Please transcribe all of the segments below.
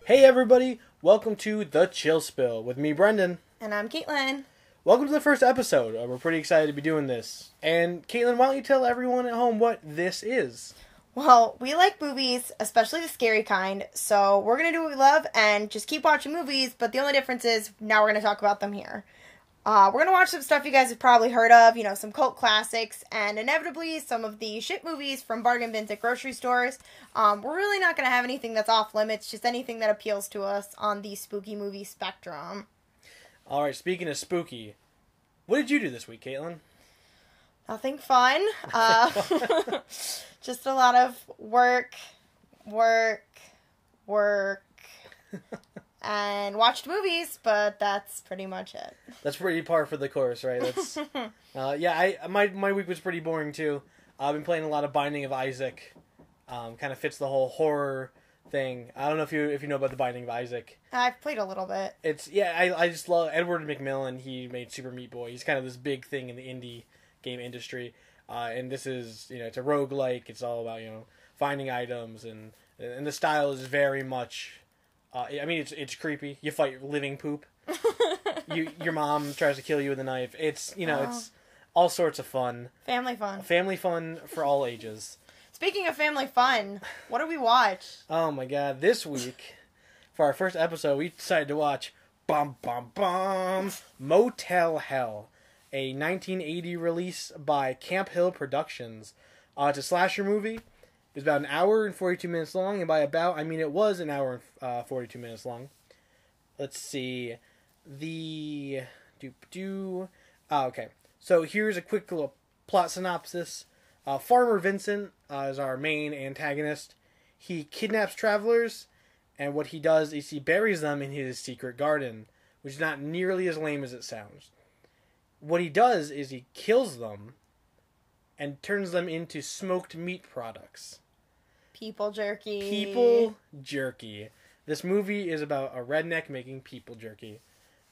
Hey everybody, welcome to The Chill Spill with me, Brendan. And I'm Caitlin. Welcome to the first episode. We're pretty excited to be doing this. And Caitlin, why don't you tell everyone at home what this is? Well, we like movies, especially the scary kind, so we're going to do what we love and just keep watching movies, but the only difference is now we're going to talk about them here. We're going to watch some stuff you guys have probably heard of, some cult classics, and inevitably some of the shit movies from bargain bins at grocery stores. We're really not going to have anything that's off limits, just anything that appeals to us on the spooky movie spectrum. Alright, speaking of spooky, what did you do this week, Caitlin? Nothing fun. Just a lot of work, and watched movies, but that's pretty much it. That's pretty par for the course, right? That's my week was pretty boring too. I've been playing a lot of Binding of Isaac. Kind of fits the whole horror thing. I don't know if you know about the Binding of Isaac. I've played a little bit. I just love Edward McMillan. He made Super Meat Boy. He's kind of this big thing in the indie game industry. And this is, it's a roguelike. It's all about, finding items, and the style is very much, it's creepy. You fight living poop. Your mom tries to kill you with a knife. It's all sorts of fun. Family fun. Family fun for all ages. Speaking of family fun, what do we watch? Oh my god, this week, for our first episode, we decided to watch Motel Hell, a 1980 release by Camp Hill Productions. It's a slasher movie. It's about an hour and 42 minutes long, and by about, I mean it was an hour and 42 minutes long. Let's see. Okay. So here's a quick little plot synopsis. Farmer Vincent is our main antagonist. He kidnaps travelers, and what he does is he buries them in his secret garden, which is not nearly as lame as it sounds. What he does is he kills them and turns them into smoked meat products. People jerky. People jerky. This movie is about a redneck making people jerky.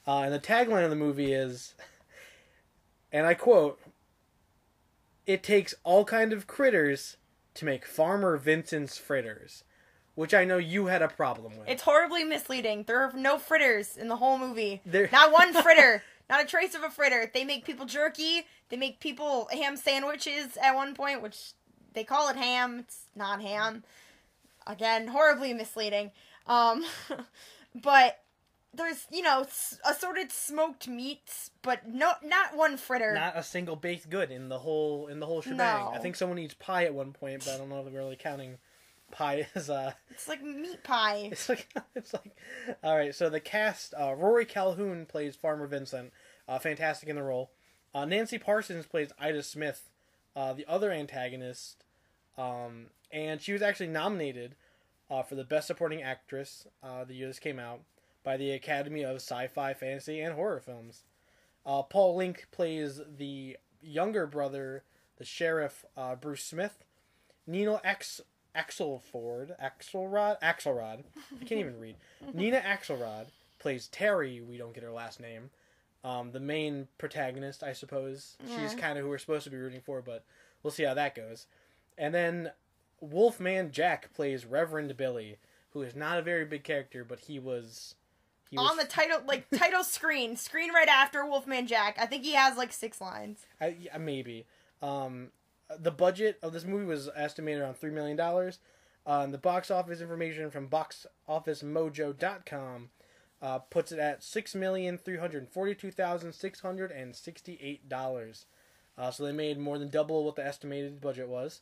And the tagline of the movie is, and I quote, "It takes all kind of critters to make Farmer Vincent's fritters," which I know you had a problem with. It's horribly misleading. There are no fritters in the whole movie. There... Not one fritter. Not a trace of a fritter. They make people jerky. They make people ham sandwiches at one point, which they call it ham. It's not ham. Again, horribly misleading. But there's, assorted smoked meats, but not one fritter. Not a single baked good in the whole shebang. No. I think someone eats pie at one point, but I don't know if they're really counting pie as It's like meat pie. It's like all right. So the cast: Rory Calhoun plays Farmer Vincent, fantastic in the role. Nancy Parsons plays Ida Smith, the other antagonist, and she was actually nominated for the Best Supporting Actress the year this came out by the Academy of Sci-Fi, Fantasy, and Horror Films. Paul Link plays the younger brother, the sheriff, Bruce Smith. Nina Axelrod. I can't even read. Nina Axelrod plays Terry. We don't get her last name. The main protagonist, I suppose. Yeah. She's kind of who we're supposed to be rooting for, but we'll see how that goes. And then Wolfman Jack plays Reverend Billy, who is not a very big character, but he was on the title screen right after Wolfman Jack. I think he has 6 lines. Maybe. The budget of this movie was estimated around $3 million. The box office information from boxofficemojo.com puts it at $6,342,668. So they made more than double what the estimated budget was.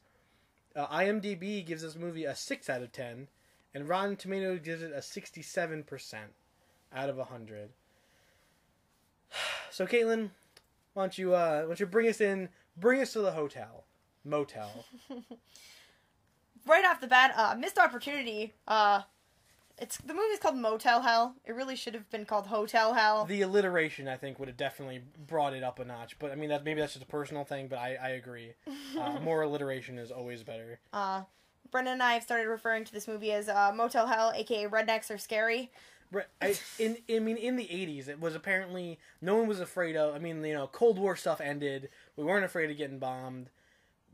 IMDb gives this movie a 6 out of 10, and Rotten Tomatoes gives it a 67% out of 100. So Caitlin, why don't you bring us to the motel. Right off the bat, missed opportunity. The movie's called Motel Hell. It really should have been called Hotel Hell. The alliteration, I think, would have definitely brought it up a notch. But I mean, maybe that's just a personal thing. But I agree. More alliteration is always better. Brendan and I have started referring to this movie as Motel Hell, aka Rednecks Are Scary. In the 80s, it was apparently no one was afraid of. Cold War stuff ended. We weren't afraid of getting bombed.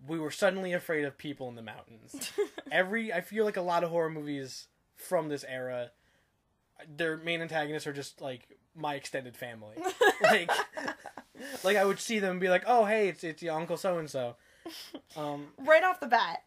We were suddenly afraid of people in the mountains. I feel like a lot of horror movies from this era their main antagonists are just like my extended family. like I would see them and be like, oh hey, it's your Uncle so and so. Right off the bat,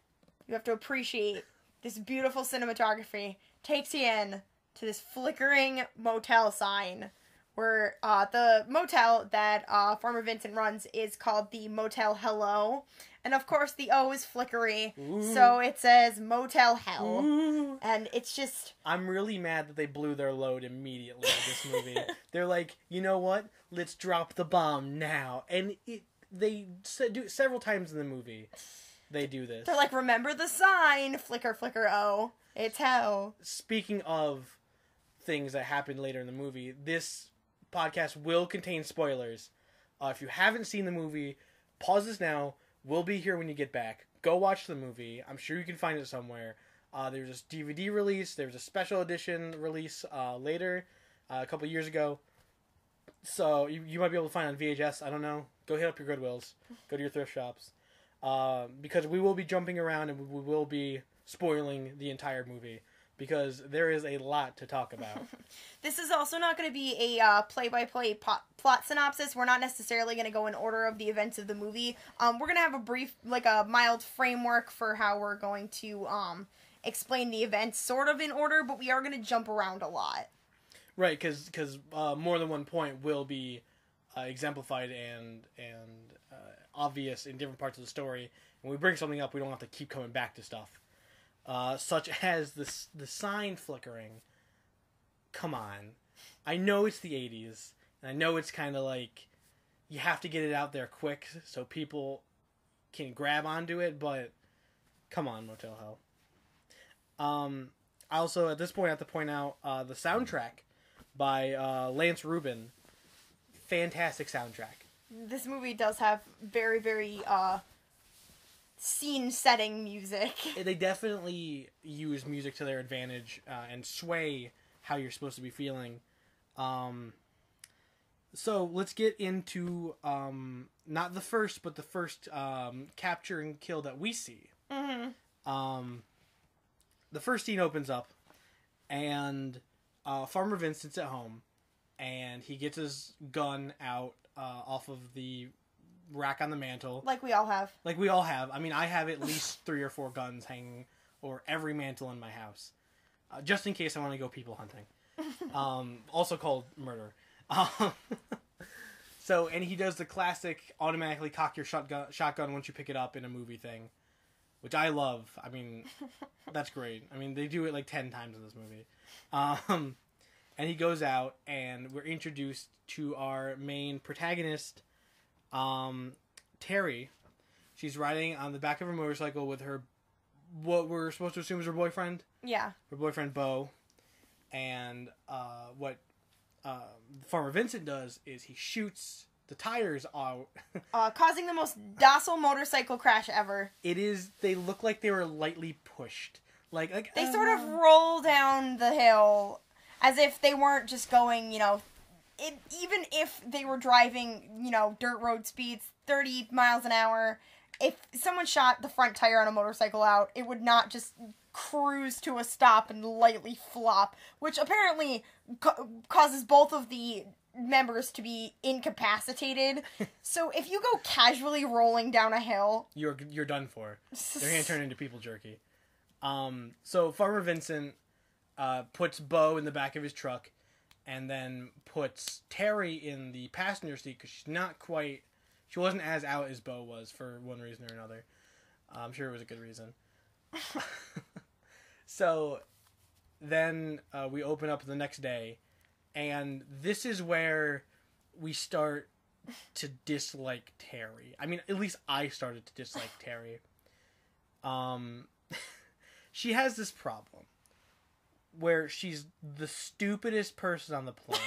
you have to appreciate this beautiful cinematography. Takes you in to this flickering motel sign, where the motel that Farmer Vincent runs is called the Motel Hello. And of course the O is flickery, so it says Motel Hell. Ooh. And it's just... I'm really mad that they blew their load immediately in this movie. They're like, you know what? Let's drop the bomb now. And they do several times in the movie. They do this. They're like, remember the sign, flicker, flicker, O. It's hell. Speaking of things that happen later in the movie, this podcast will contain spoilers. If you haven't seen the movie, pause this now. We'll be here when you get back. Go watch the movie. I'm sure you can find it somewhere. There's this DVD release. There's a special edition release later, a couple years ago. So you might be able to find it on VHS. I don't know. Go hit up your Goodwills. Go to your thrift shops. Because we will be jumping around and we will be spoiling the entire movie. Because there is a lot to talk about. This is also not going to be a play-by-play plot synopsis. We're not necessarily going to go in order of the events of the movie. We're going to have a brief, like a mild framework for how we're going to explain the events sort of in order, but we are going to jump around a lot. Right, because more than one point will be exemplified and obvious in different parts of the story. When we bring something up, we don't have to keep coming back to stuff. Such as the sign flickering. Come on. I know it's the 80s, and I know it's kind of like, you have to get it out there quick so people can grab onto it, but come on, Motel Hell. I also, at this point, have to point out the soundtrack by Lance Rubin. Fantastic soundtrack. This movie does have very, very scene-setting music. They definitely use music to their advantage and sway how you're supposed to be feeling. So let's get into not the first, but the first capture and kill that we see. Mm-hmm. The first scene opens up, and Farmer Vincent's at home, and he gets his gun out off of the rack on the mantle. Like we all have. I mean, I have at least 3 or 4 guns hanging over every mantle in my house. Just in case I want to go people hunting. Also called murder. So, and he does the classic automatically cock your shotgun once you pick it up in a movie thing. Which I love. I mean, that's great. I mean, they do it like 10 times in this movie. And he goes out, and we're introduced to our main protagonist, Terry. She's riding on the back of her motorcycle with her, what we're supposed to assume is her boyfriend. Yeah. Her boyfriend, Bo. And what Farmer Vincent does is he shoots the tires out. Causing the most docile motorcycle crash ever. They look like they were lightly pushed. Like they sort of roll down the hill as if they weren't just going, even if they were driving, dirt road speeds, 30 miles an hour, if someone shot the front tire on a motorcycle out, it would not just cruise to a stop and lightly flop, which apparently causes both of the members to be incapacitated. So if you go casually rolling down a hill, you're done for. You're gonna turn into people jerky. So Farmer Vincent puts Bo in the back of his truck, and then puts Terry in the passenger seat because she wasn't as out as Bo was for one reason or another. I'm sure it was a good reason. So then we open up the next day, and this is where we start to dislike Terry. I mean, at least I started to dislike Terry. She has this problem where she's the stupidest person on the planet.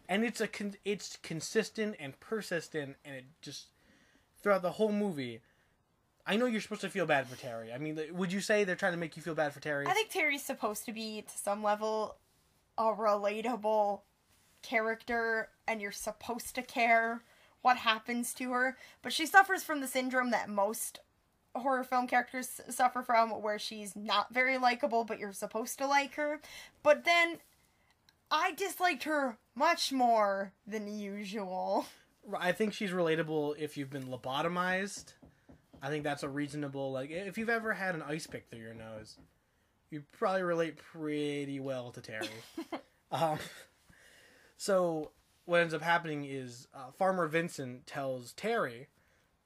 And it's consistent and persistent, and it just, throughout the whole movie, I know you're supposed to feel bad for Terry. I mean, would you say they're trying to make you feel bad for Terry? I think Terry's supposed to be, to some level, a relatable character, and you're supposed to care what happens to her. But she suffers from the syndrome that most horror film characters suffer from, where she's not very likable, but you're supposed to like her. But then I disliked her much more than usual. I think she's relatable if you've been lobotomized. I think that's a reasonable, like, if you've ever had an ice pick through your nose, you probably relate pretty well to Terry. So what ends up happening is Farmer Vincent tells Terry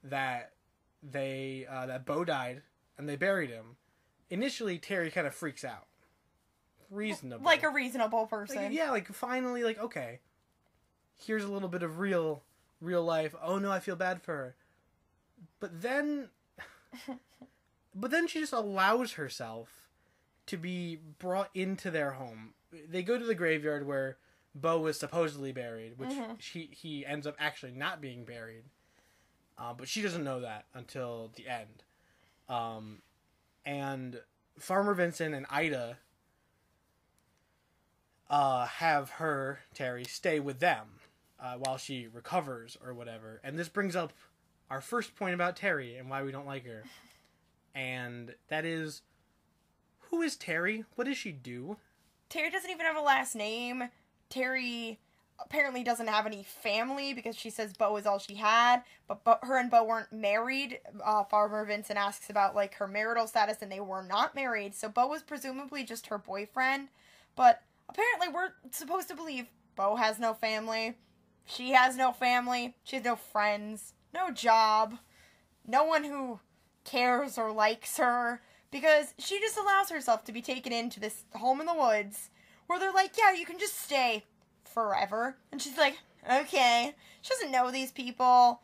that that Bo died and they buried him. Initially, Terry kind of freaks out. Reasonable. Like a reasonable person. Like, yeah, like, finally, like, okay, here's a little bit of real life. Oh no, I feel bad for her. But then she just allows herself to be brought into their home. They go to the graveyard where Bo was supposedly buried, which he ends up actually not being buried. But she doesn't know that until the end. And Farmer Vincent and Ida have her, Terry, stay with them while she recovers or whatever. And this brings up our first point about Terry and why we don't like her. And that is, who is Terry? What does she do? Terry doesn't even have a last name. Terry apparently doesn't have any family because she says Bo is all she had. But her and Bo weren't married. Farmer Vincent asks about, like, her marital status, and they were not married. So Bo was presumably just her boyfriend. But apparently we're supposed to believe Bo has no family. She has no family. She has no friends. No job. No one who cares or likes her. Because she just allows herself to be taken into this home in the woods where they're like, yeah, you can just stay forever. And she's like, okay. She doesn't know these people.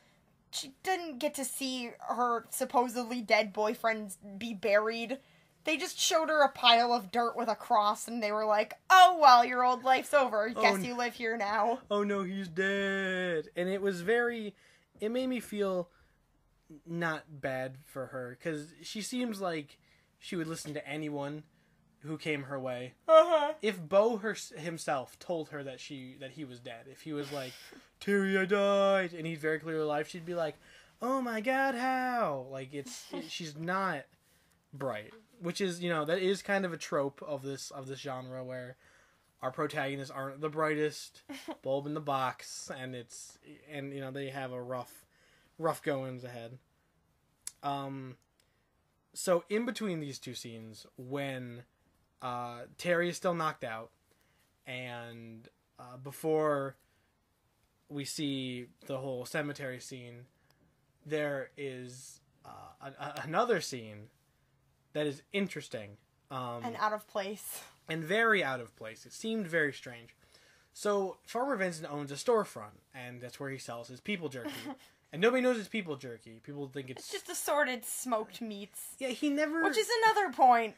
She didn't get to see her supposedly dead boyfriend be buried. They just showed her a pile of dirt with a cross, and they were like, oh, well, your old life's over. Guess you live here now. Oh, no, he's dead. And it made me feel not bad for her, because she seems like she would listen to anyone who came her way. If Bo himself told her that he was dead, if he was like, Terry, I died, and he's very clearly alive, she'd be like, oh my god, how? Like, she's not bright. Which is, that is kind of a trope of this genre, where our protagonists aren't the brightest bulb in the box, and they have a rough goings ahead. So in between these two scenes, when Terry is still knocked out, and before we see the whole cemetery scene, there is another scene that is interesting. And out of place. And very out of place. It seemed very strange. So, Farmer Vincent owns a storefront, and that's where he sells his people jerky. And nobody knows it's people jerky. People think it's just assorted smoked meats. Yeah, he never... Which is another point.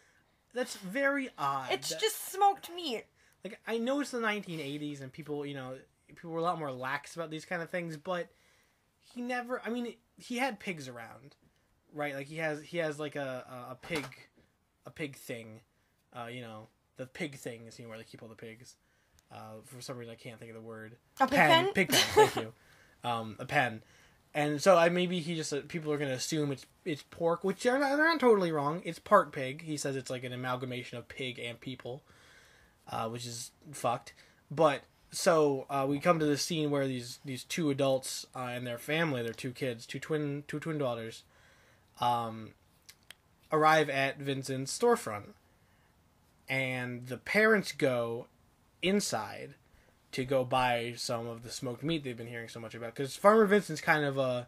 That's very odd. It's just smoked meat. Like, I know it's the 1980s, and people were a lot more lax about these kind of things, but he never... I mean, he had pigs around, right? Like, he has like a pig thing, the pig thing is where they keep all the pigs. For some reason, I can't think of the word. A pig pen? Pig pen, thank you. A pen. And so maybe he just people are going to assume it's pork, which they're not totally wrong. It's part pig. He says it's like an amalgamation of pig and people, which is fucked. But so we come to this scene where these two adults and their family, their two kids, two twin daughters, arrive at Vincent's storefront, and the parents go inside to go buy some of the smoked meat they've been hearing so much about. Because Farmer Vincent's kind of a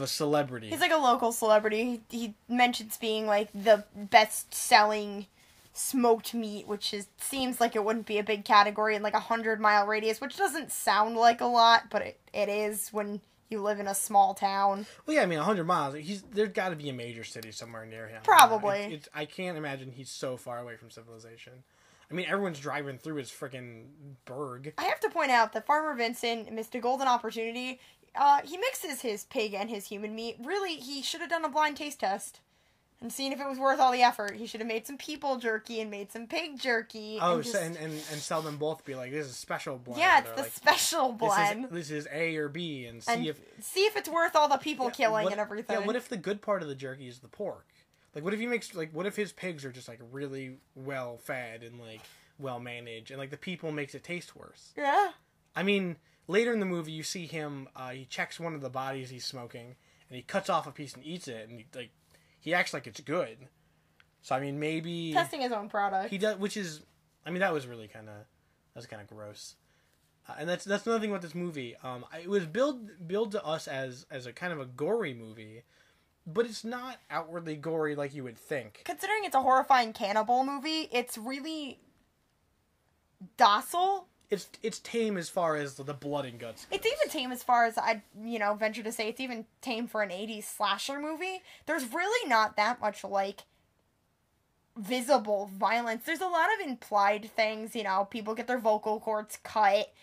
celebrity. He's like a local celebrity. He mentions being like the best-selling smoked meat, which seems like it wouldn't be a big category in like 100-mile radius, which doesn't sound like a lot, but it is when you live in a small town. Well, yeah, I mean, 100 miles. There's got to be a major city somewhere near him. Probably. I can't imagine he's so far away from civilization. I mean, everyone's driving through his frickin' burg. I have to point out that Farmer Vincent missed a golden opportunity. He mixes his pig and his human meat. Really, he should have done a blind taste test and seeing if it was worth all the effort. He should have made some people jerky and made some pig jerky. Oh, and sell them both. Be like, this is a special blend. Yeah, it's or the like, special blend. This is A or B, and see if it's worth all the people killing and everything. Yeah, what if the good part of the jerky is the pork? Like, what if he makes what if his pigs are just like really well fed and like well managed, and like the people makes it taste worse? Yeah. I mean, later in the movie, you see him. He checks one of the bodies he's smoking, and he cuts off a piece and eats it, and he acts like it's good. So I mean, maybe testing his own product. He does, which is, I mean, that was kind of gross. And that's another thing about this movie. It was billed to us as a kind of a gory movie, but it's not outwardly gory like you would think. Considering it's a horrifying cannibal movie, it's really docile. It's tame as far as the blood and guts. It's even tame as far as I'd venture to say it's even tame for an 80s slasher movie. There's really not that much like visible violence. There's a lot of implied things, people get their vocal cords cut,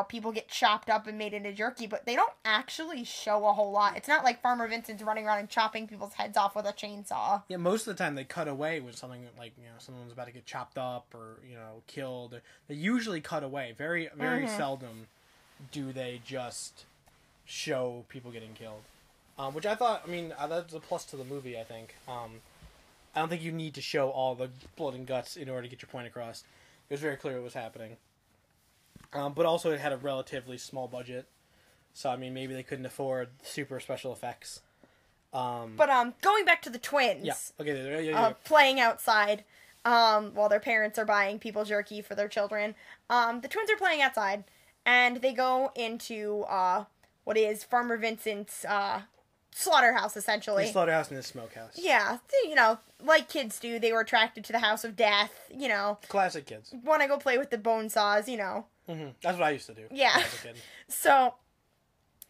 people get chopped up and made into jerky, but they don't actually show a whole lot. It's not like Farmer Vincent's running around and chopping people's heads off with a chainsaw. Yeah, most of the time they cut away when something like, someone's about to get chopped up or, killed. They usually cut away. Very, very seldom do they just show people getting killed. Which I thought, that's a plus to the movie, I think. I don't think you need to show all the blood and guts in order to get your point across. It was very clear what was happening. But also it had a relatively small budget. So, maybe they couldn't afford super special effects. But going back to the twins. Yeah, okay. Playing outside while their parents are buying people jerky for their children. The twins are playing outside. And they go into what is Farmer Vincent's slaughterhouse, essentially. The slaughterhouse and the smokehouse. Yeah, like kids do. They were attracted to the house of death, Classic kids. Want to go play with the bone saws, Mm-hmm. That's what I used to do. Yeah. As a kid. So,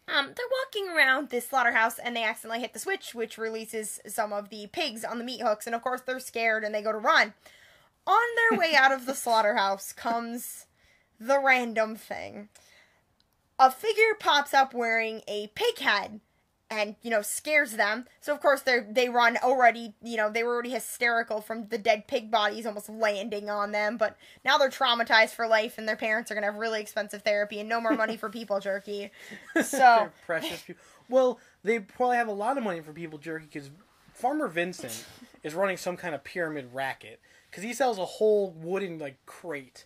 they're walking around this slaughterhouse, and they accidentally hit the switch, which releases some of the pigs on the meat hooks, and of course they're scared, and they go to run. On their way out of the slaughterhouse comes the random thing. A figure pops up wearing a pig head. And, scares them. So, of course, they run already, they were already hysterical from the dead pig bodies almost landing on them. But now they're traumatized for life, and their parents are going to have really expensive therapy and no more money for people jerky. So they're precious people. Well, they probably have a lot of money for people jerky because Farmer Vincent is running some kind of pyramid racket. Because he sells a whole wooden, crate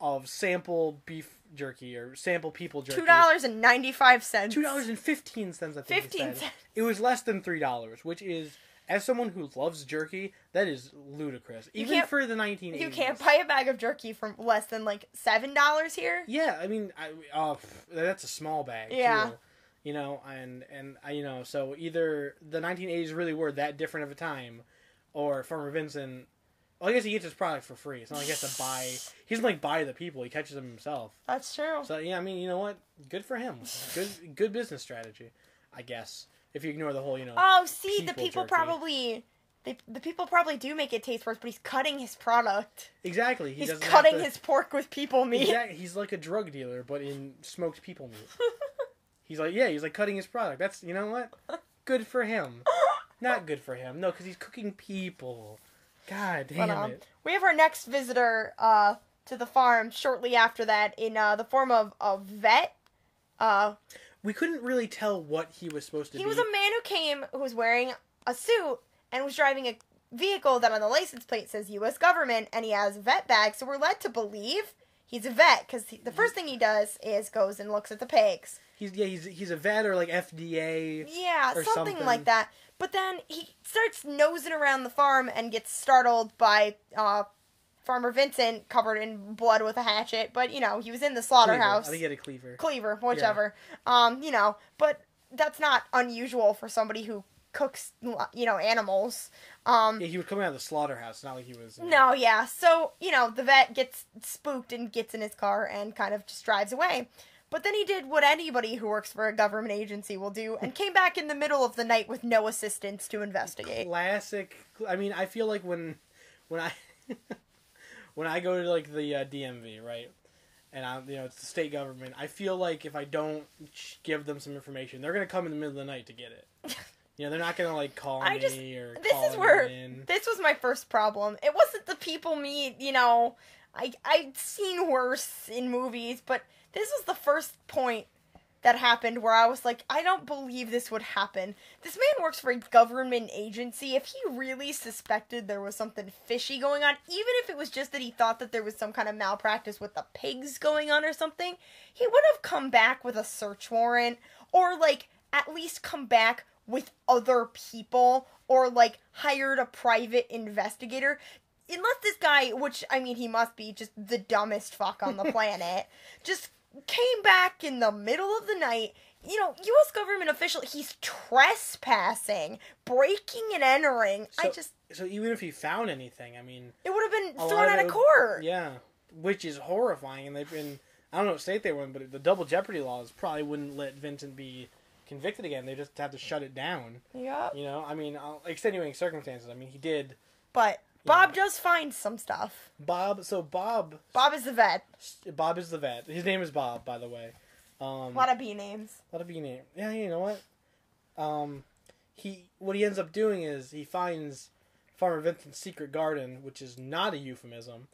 of sample beef jerky or sample people jerky. $2.95. $2.15, I think. 15 cents. It was less than $3, which is, as someone who loves jerky, that is ludicrous. Even for the 1980s. You can't buy a bag of jerky for less than $7 here. Yeah, that's a small bag. Yeah. Too. So either the 1980s really were that different of a time, or Farmer Vincent. Well, I guess he gets his product for free. It's not like he has to buy. He doesn't buy the people. He catches them himself. That's true. So yeah, you know what? Good for him. Good business strategy, I guess. If you ignore the whole, Oh, see, the people jerky. probably. The people probably do make it taste worse, but he's cutting his product. Exactly. He's cutting his pork with people meat. Exactly. He's like a drug dealer, but in smoked people meat. He's like cutting his product. That's, you know what? Good for him. Not good for him. No, because he's cooking people. God damn it. We have our next visitor to the farm shortly after that in the form of a vet. We couldn't really tell what he was supposed to be. He was a man who was wearing a suit and was driving a vehicle that on the license plate says U.S. government, and he has a vet bag, so we're led to believe he's a vet, because the first thing he does is goes and looks at the pigs. He's a vet or FDA. Yeah, or something like that. But then he starts nosing around the farm and gets startled by Farmer Vincent covered in blood with a hatchet. But, he was in the slaughterhouse. I think he had a cleaver. Cleaver, whichever. Yeah. But that's not unusual for somebody who cooks, animals. Yeah, he would come out of the slaughterhouse, not like he was... No, yeah. So, the vet gets spooked and gets in his car and kind of just drives away. But then he did what anybody who works for a government agency will do and came back in the middle of the night with no assistance to investigate. Classic. I feel like when I when I go to the DMV, right, and it's the state government, I feel like if I don't give them some information, they're gonna come in the middle of the night to get it. You know, they're not gonna like call me or this call is where me in. this was my first problem. It wasn't the people meet, you know. I'd seen worse in movies, but this was the first point that happened where I was like, I don't believe this would happen. This man works for a government agency. If he really suspected there was something fishy going on, even if it was just that he thought that there was some kind of malpractice with the pigs going on or something, he would have come back with a search warrant, or like at least come back with other people, or like hired a private investigator. Unless this guy, which I mean he must be just the dumbest fuck on the planet, just came back in the middle of the night. You know, U.S. government official, he's trespassing, breaking and entering. So even if he found anything, I mean, it would have been thrown out of court. Yeah, which is horrifying. And they've been, I don't know what state they were in, but the double jeopardy laws probably wouldn't let Vincent be convicted again. They just have to shut it down. Yeah. You know, I mean, extenuating circumstances. I mean, he did. But Bob does find some stuff. Bob is the vet. Bob is the vet. His name is Bob, by the way. A lot of B names. Yeah, you know what? What he ends up doing is he finds Farmer Vincent's secret garden, which is not a euphemism,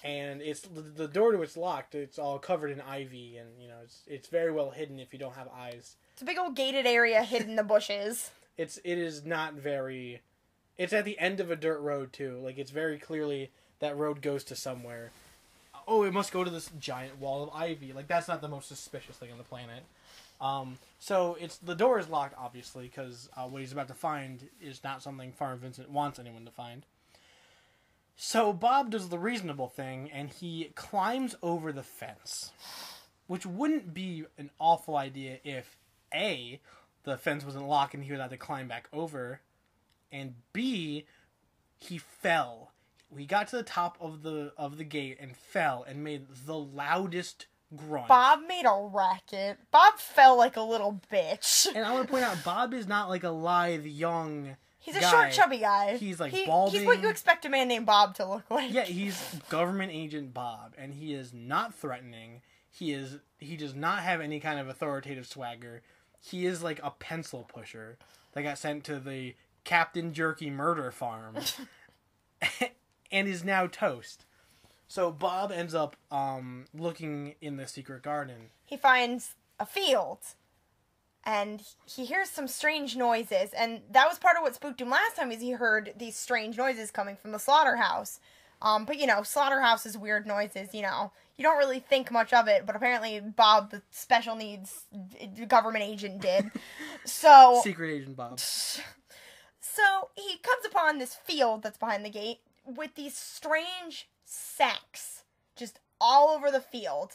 and it's the door to it's locked. It's all covered in ivy, and you know it's very well hidden if you don't have eyes. It's a big old gated area hidden in the bushes. It is not very. It's at the end of a dirt road, too. Like, it's very clearly that road goes to somewhere. Oh, it must go to this giant wall of ivy. Like, that's not the most suspicious thing on the planet. So, the door is locked, obviously, because what he's about to find is not something Farmer Vincent wants anyone to find. So, Bob does the reasonable thing, and he climbs over the fence. Which wouldn't be an awful idea if, A, the fence wasn't locked and he would have to climb back over, and B, he fell. He got to the top of the gate and fell and made the loudest grunt. Bob made a racket. Bob fell like a little bitch. And I want to point out, Bob is not like a lithe, young He's a short, chubby guy. He's like balding. He's what you expect a man named Bob to look like. Yeah, he's government agent Bob, and he is not threatening. He does not have any kind of authoritative swagger. He is like a pencil pusher that got sent to the Captain Jerky murder farm and is now toast. So Bob ends up looking in the secret garden. He finds a field and he hears some strange noises, and that was part of what spooked him last time, is he heard these strange noises coming from the slaughterhouse. But you know, slaughterhouse's weird noises, you know, you don't really think much of it, but apparently Bob, the special needs government agent, did. So secret agent Bob. So he comes upon this field that's behind the gate with these strange sacks just all over the field.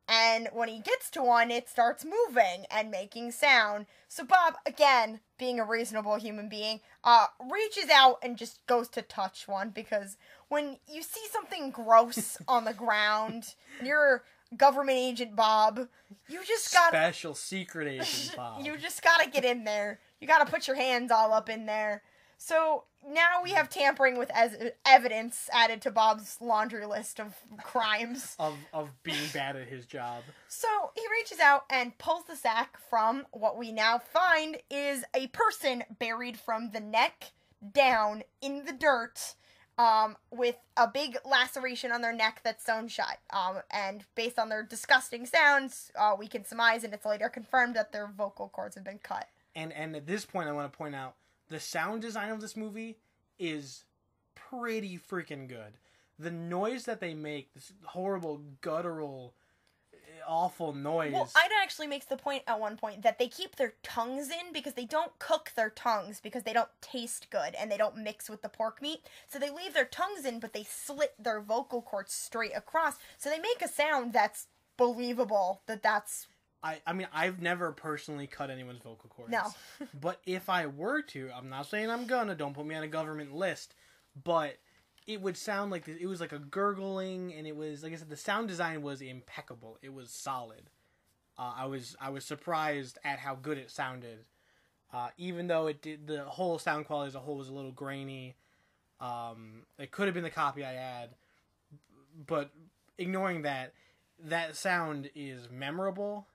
And when he gets to one, it starts moving and making sound. So Bob, again, being a reasonable human being, reaches out and just goes to touch one, because when you see something gross on the ground, and you're government agent Bob, you just gotta... Special secret agent Bob. You just gotta get in there. You gotta put your hands all up in there. So now we have tampering with evidence added to Bob's laundry list of crimes. of being bad at his job. So he reaches out and pulls the sack from what we now find is a person buried from the neck down in the dirt, with a big laceration on their neck that's sewn shut. And based on their disgusting sounds, we can surmise, and it's later confirmed, that their vocal cords have been cut. And at this point, I want to point out, the sound design of this movie is pretty freaking good. The noise that they make, this horrible, guttural, awful noise. Well, Ida actually makes the point at one point that they keep their tongues in because they don't cook their tongues because they don't taste good and they don't mix with the pork meat. So they leave their tongues in, but they slit their vocal cords straight across. So they make a sound that's believable, that's... I mean, I've never personally cut anyone's vocal cords. No. But if I were to, I'm not saying I'm gonna, don't put me on a government list, but it would sound like it was like a gurgling, and it was, like I said, the sound design was impeccable. It was solid. I was surprised at how good it sounded. Even though the whole sound quality as a whole was a little grainy. It could have been the copy I had, but ignoring that sound is memorable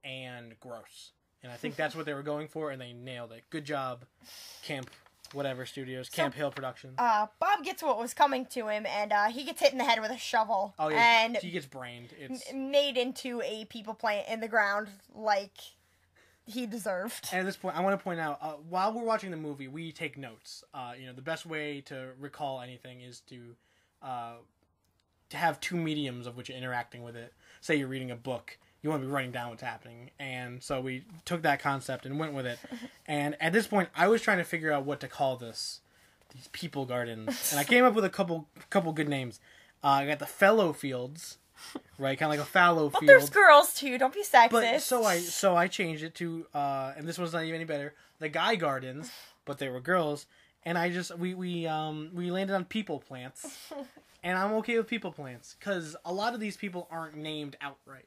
and gross. And I think that's what they were going for, and they nailed it. Good job, Camp whatever studios, Camp Hill Productions. Bob gets what was coming to him, and he gets hit in the head with a shovel. Oh, yeah, and he gets brained. It's made into a people plant in the ground like he deserved. And at this point, I want to point out, while we're watching the movie, we take notes. The best way to recall anything is to have two mediums of which you're interacting with it. Say you're reading a book. You want to be writing down what's happening. And so we took that concept and went with it. And at this point, I was trying to figure out what to call these people gardens. And I came up with a couple good names. I got the fallow fields, right? Kind of like a fallow field. But there's girls, too. Don't be sexist. But so I changed it to, and this one's not even any better, the guy gardens, but they were girls. And we landed on people plants. And I'm okay with people plants. Because a lot of these people aren't named outright.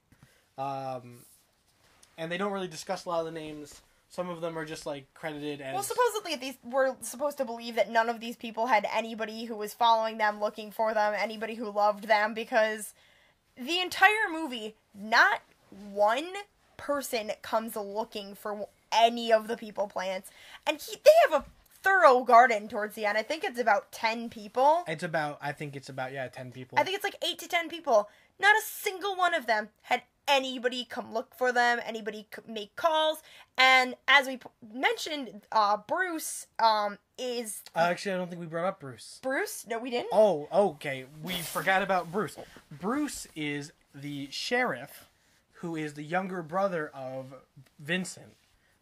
And they don't really discuss a lot of the names. Some of them are just like credited as. Well, supposedly we're supposed to believe that none of these people had anybody who was following them, looking for them, anybody who loved them, because the entire movie, not one person comes looking for any of the people plants, and they have a thorough garden towards the end. I think it's about 10 people. I think it's about 10 people. I think it's like 8 to 10 people. Not a single one of them had anybody come look for them, anybody make calls, and as we mentioned, Bruce is... Actually, I don't think we brought up Bruce. Bruce? No, we didn't? Oh, okay. We forgot about Bruce. Bruce is the sheriff, who is the younger brother of Vincent,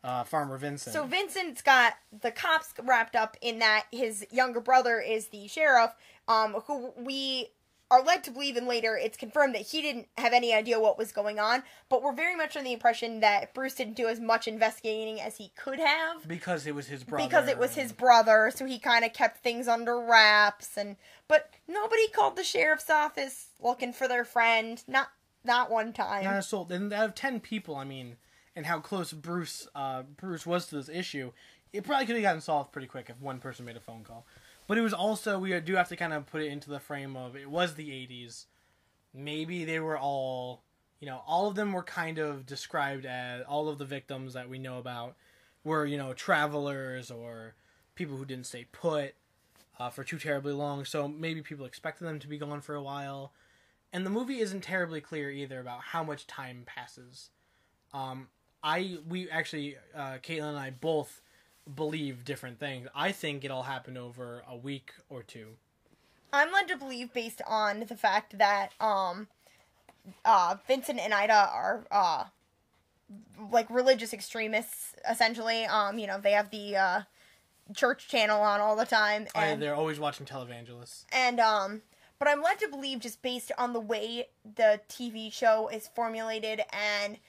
Farmer Vincent. So Vincent's got the cops wrapped up in that his younger brother is the sheriff, who we are led to believe, and later it's confirmed that he didn't have any idea what was going on, but we're very much under the impression that Bruce didn't do as much investigating as he could have. Because it was his brother. Because it was his brother, so he kind of kept things under wraps, but nobody called the sheriff's office looking for their friend, not one time. Not a soul. And out of 10 people, I mean, and how close Bruce was to this issue, it probably could have gotten solved pretty quick if one person made a phone call. But it was also, we do have to kind of put it into the frame of, it was the 80s. Maybe they were all of them were kind of described as, all of the victims that we know about were, travelers or people who didn't stay put for too terribly long. So maybe people expected them to be gone for a while. And the movie isn't terribly clear either about how much time passes. Caitlin and I both believe different things. I think it all happened over a week or two. I'm led to believe, based on the fact that Vincent and Ida are like religious extremists, essentially. They have the church channel on all the time, and they're always watching televangelists. And but I'm led to believe, just based on the way the TV show is formulated and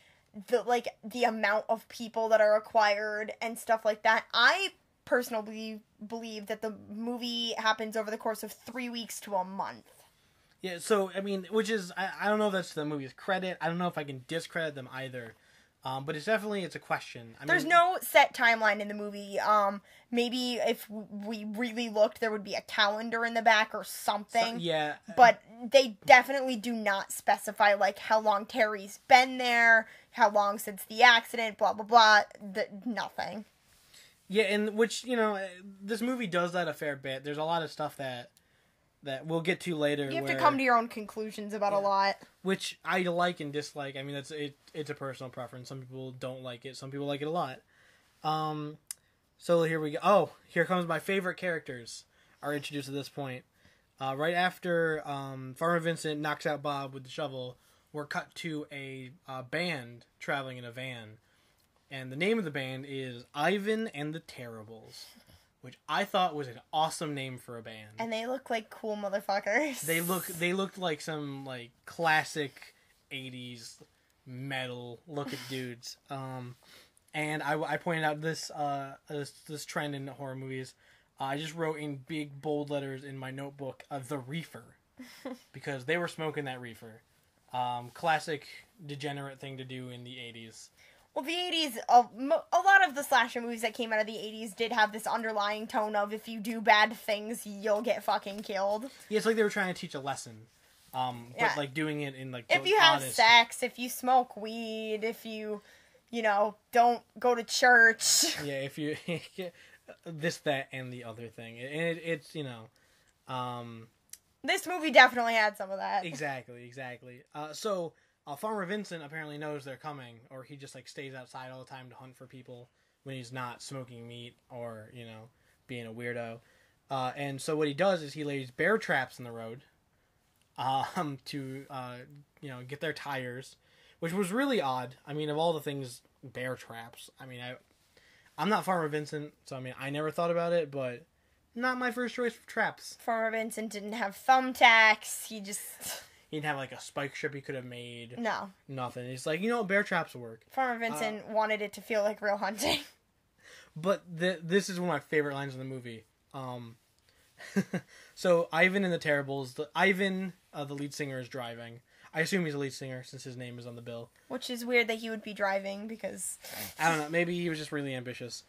the amount of people that are acquired and stuff like that, I personally believe that the movie happens over the course of 3 weeks to a month. Yeah, so, I mean, which is, I don't know if that's the movie's credit. I don't know if I can discredit them either. But it's a question. There's no set timeline in the movie. Maybe if we really looked, there would be a calendar in the back or something. Yeah. But they definitely do not specify, like, how long Terry's been there, how long since the accident, blah, blah, blah. Nothing. Yeah, and which, this movie does that a fair bit. There's a lot of stuff that we'll get to later. You have to come to your own conclusions about a lot. Which I like and dislike. I mean, it's a personal preference. Some people don't like it. Some people like it a lot. So here we go. Oh, here comes my favorite characters are introduced at this point. Right after Farmer Vincent knocks out Bob with the shovel, we're cut to a band traveling in a van. And the name of the band is Ivan and the Terribles, which I thought was an awesome name for a band. And they look like cool motherfuckers. They looked like some like classic 80s metal looking dudes. And I pointed out this trend in horror movies. I just wrote in big bold letters in my notebook the reefer, because they were smoking that reefer. Classic degenerate thing to do in the 80s. Well, the 80s, a lot of the slasher movies that came out of the 80s did have this underlying tone of, if you do bad things, you'll get fucking killed. Yeah, it's like they were trying to teach a lesson. But, like, doing it in, like, if you have sex, if you smoke weed, if you, don't go to church. Yeah, if you this, that, and the other thing, and it's This movie definitely had some of that. Exactly. So Farmer Vincent apparently knows they're coming, or he just like stays outside all the time to hunt for people when he's not smoking meat or being a weirdo. And so what he does is he lays bear traps in the road, to get their tires, which was really odd. I mean, of all the things, bear traps. I mean, I'm not Farmer Vincent, so I mean, I never thought about it, but not my first choice for traps. Farmer Vincent didn't have thumbtacks. He didn't have like a spike strip he could have made. No. Nothing. He's like, bear traps will work. Farmer Vincent wanted it to feel like real hunting. But this is one of my favorite lines in the movie. So Ivan in the Terribles, Ivan, the lead singer, is driving. I assume he's a lead singer since his name is on the bill. Which is weird that he would be driving because I don't know. Maybe he was just really ambitious.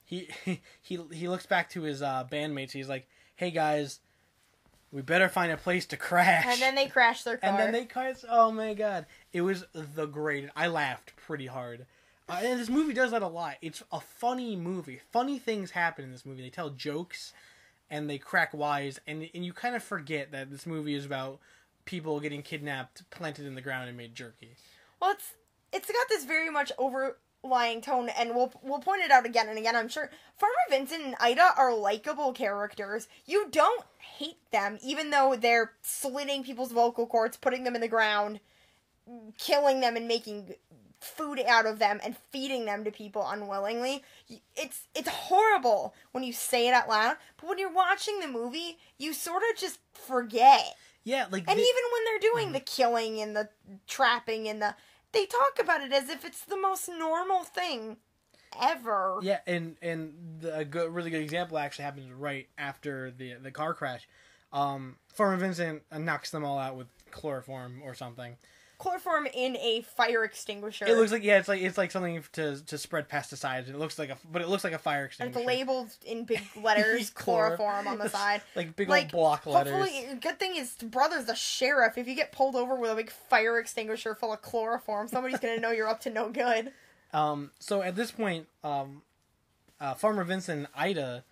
He looks back to his bandmates. He's like, "Hey guys, we better find a place to crash." And then they crash their car. And then they crash. Oh my god, it was the greatest. I laughed pretty hard. And this movie does that a lot. It's a funny movie. Funny things happen in this movie. They tell jokes, and they crack wise, and you kind of forget that this movie is about people getting kidnapped, planted in the ground, and made jerky. Well, it's got this very much overlying tone, and we'll point it out again and again, I'm sure. Farmer Vincent and Ida are likable characters. You don't hate them, even though they're slitting people's vocal cords, putting them in the ground, killing them, and making food out of them and feeding them to people unwillingly. It's horrible when you say it out loud, but when you're watching the movie, you sort of just forget. Yeah, like and even when they're doing the killing and the trapping and they talk about it as if it's the most normal thing ever. Yeah, and really good example actually happens right after the car crash. Farmer Vincent knocks them all out with chloroform or something. Chloroform in a fire extinguisher. It looks like it's like something to spread pesticides. It looks like a fire extinguisher. It's labeled in big letters, chloroform on the side, like big old block letters. Hopefully, good thing is brother's the sheriff. If you get pulled over with a big fire extinguisher full of chloroform, somebody's gonna know you're up to no good. So at this point, Farmer Vincent and Ida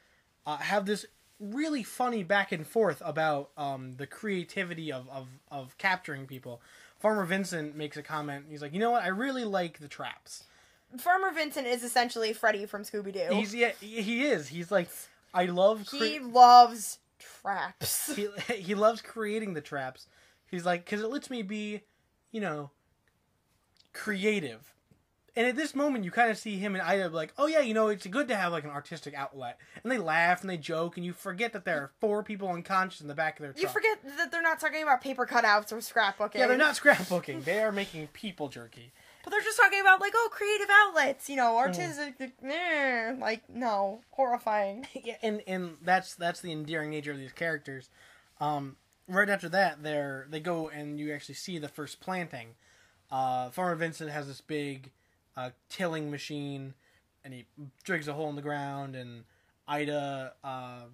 have this really funny back and forth about the creativity of capturing people. Farmer Vincent makes a comment. He's like, "You know what? I really like the traps." Farmer Vincent is essentially Freddy from Scooby-Doo. He is. He's like, I love. He loves traps. He loves creating the traps. He's like, because it lets me be, creative. And at this moment, you kind of see him and Ida like, oh yeah, it's good to have like an artistic outlet. And they laugh and they joke, and you forget that there are 4 people unconscious in the back of their truck. You forget that they're not talking about paper cutouts or scrapbooking. Yeah, they're not scrapbooking. They are making people jerky. But they're just talking about, like, creative outlets, artistic, no, horrifying. Yeah, and that's the endearing nature of these characters. Right after that, they go and you actually see the first planting. Farmer Vincent has this big tilling machine, and he digs a hole in the ground, and Ida's a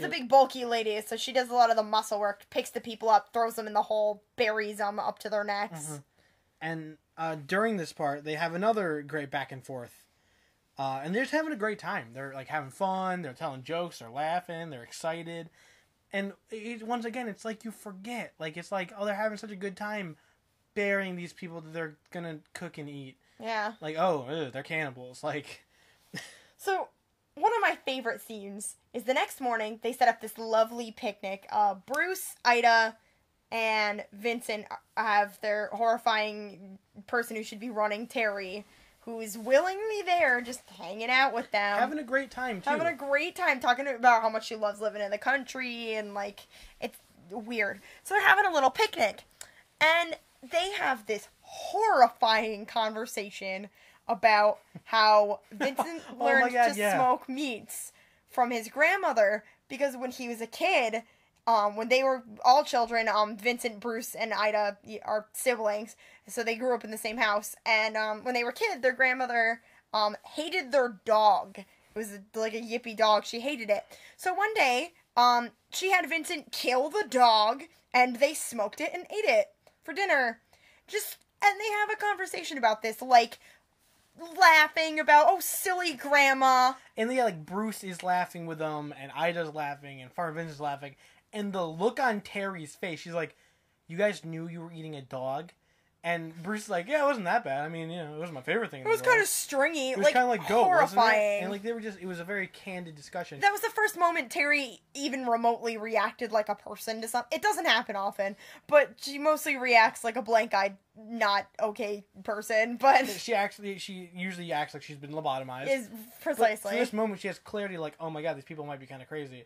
big bulky lady, so she does a lot of the muscle work, picks the people up, throws them in the hole, buries them up to their necks. Mm-hmm. And during this part, they have another great back and forth. And they're just having a great time. They're like having fun, they're telling jokes, they're laughing, they're excited. And once again, it's like you forget. Like, it's like, oh, they're having such a good time burying these people that they're gonna cook and eat. Yeah. Like, oh, they're cannibals. Like, so one of my favorite scenes is the next morning they set up this lovely picnic. Bruce, Ida, and Vincent have their horrifying person who should be running, Terry, who's willingly there, just hanging out with them. Having a great time, too. Having a great time, talking about how much she loves living in the country, and, like, it's weird. So they're having a little picnic, and they have this horrifying conversation about how Vincent learned to smoke meats from his grandmother, because when he was a kid, when they were all children, Vincent, Bruce, and Ida are siblings, so they grew up in the same house, and when they were kids, their grandmother hated their dog. It was like a yippy dog. She hated it. So one day, she had Vincent kill the dog, and they smoked it and ate it for dinner. Just And they have a conversation about this, like, laughing about, oh, silly grandma. And yeah, like, Bruce is laughing with them, and Ida's laughing, and Farmer Vincent's laughing. And the look on Terry's face, she's like, you guys knew you were eating a dog? And Bruce is like, yeah, it wasn't that bad. I mean, it was my favorite thing in the world. It was kind of stringy. It was kind of like goat, horrifying. Wasn't it? And, like, it was a very candid discussion. That was the first moment Terry even remotely reacted like a person to something. It doesn't happen often, but she mostly reacts like a blank-eyed, not okay person, but... She usually acts like she's been lobotomized. Is precisely. But for this moment, she has clarity like, oh my god, these people might be kind of crazy.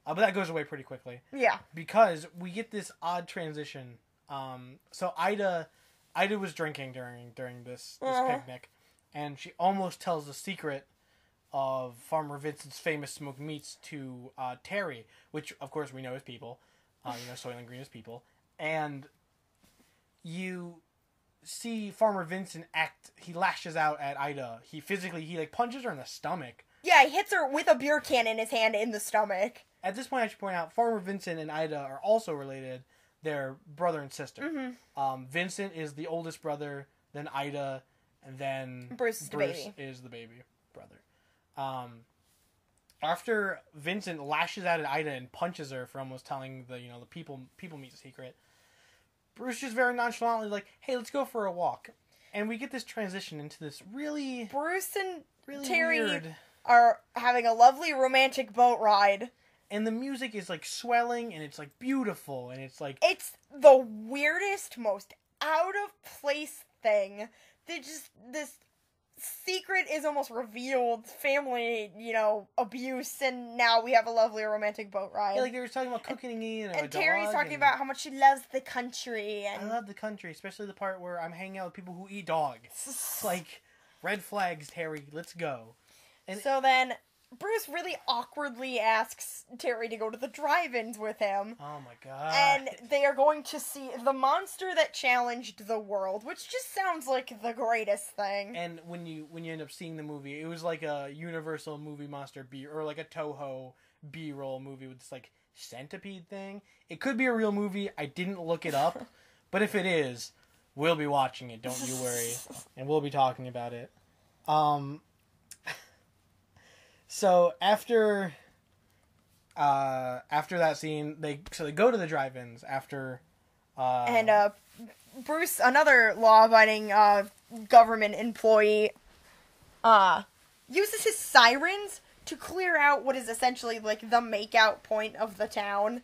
But that goes away pretty quickly. Yeah. Because we get this odd transition. So Ida was drinking during this picnic, and she almost tells the secret of Farmer Vincent's famous smoked meats to Terry, which of course we know is people. Soylent Green is people, and you see Farmer Vincent act. He lashes out at Ida. He punches her in the stomach. Yeah, he hits her with a beer can in his hand in the stomach. At this point, I should point out Farmer Vincent and Ida are also related. They're brother and sister. Mm-hmm. Vincent is the oldest brother, then Ida, and then Bruce is the baby brother. After Vincent lashes out at Ida and punches her for almost telling the people meet secret, Bruce just very nonchalantly like, hey, let's go for a walk. And we get this transition into this really... Bruce and really Terry weird... are having a lovely romantic boat ride. And the music is, like, swelling, and it's, like, beautiful, and it's, like... It's the weirdest, most out-of-place thing. This secret is almost revealed. Family, abuse, and now we have a lovely romantic boat ride. Yeah, like, they were talking about cooking and a dog. Terry's talking about how much she loves the country. And I love the country, especially the part where I'm hanging out with people who eat dogs. It's like, red flags, Terry, let's go. And so then... Bruce really awkwardly asks Terry to go to the drive-ins with him. Oh my god. And they are going to see the monster that challenged the world, which just sounds like the greatest thing. And when you end up seeing the movie, it was like a Universal movie monster or like a Toho B-roll movie with this like centipede thing. It could be a real movie. I didn't look it up, but if it is, we'll be watching it, don't you worry. And we'll be talking about it. So after that scene, they go to the drive-ins after. And Bruce, another law-abiding government employee, uses his sirens to clear out what is essentially like the make-out point of the town.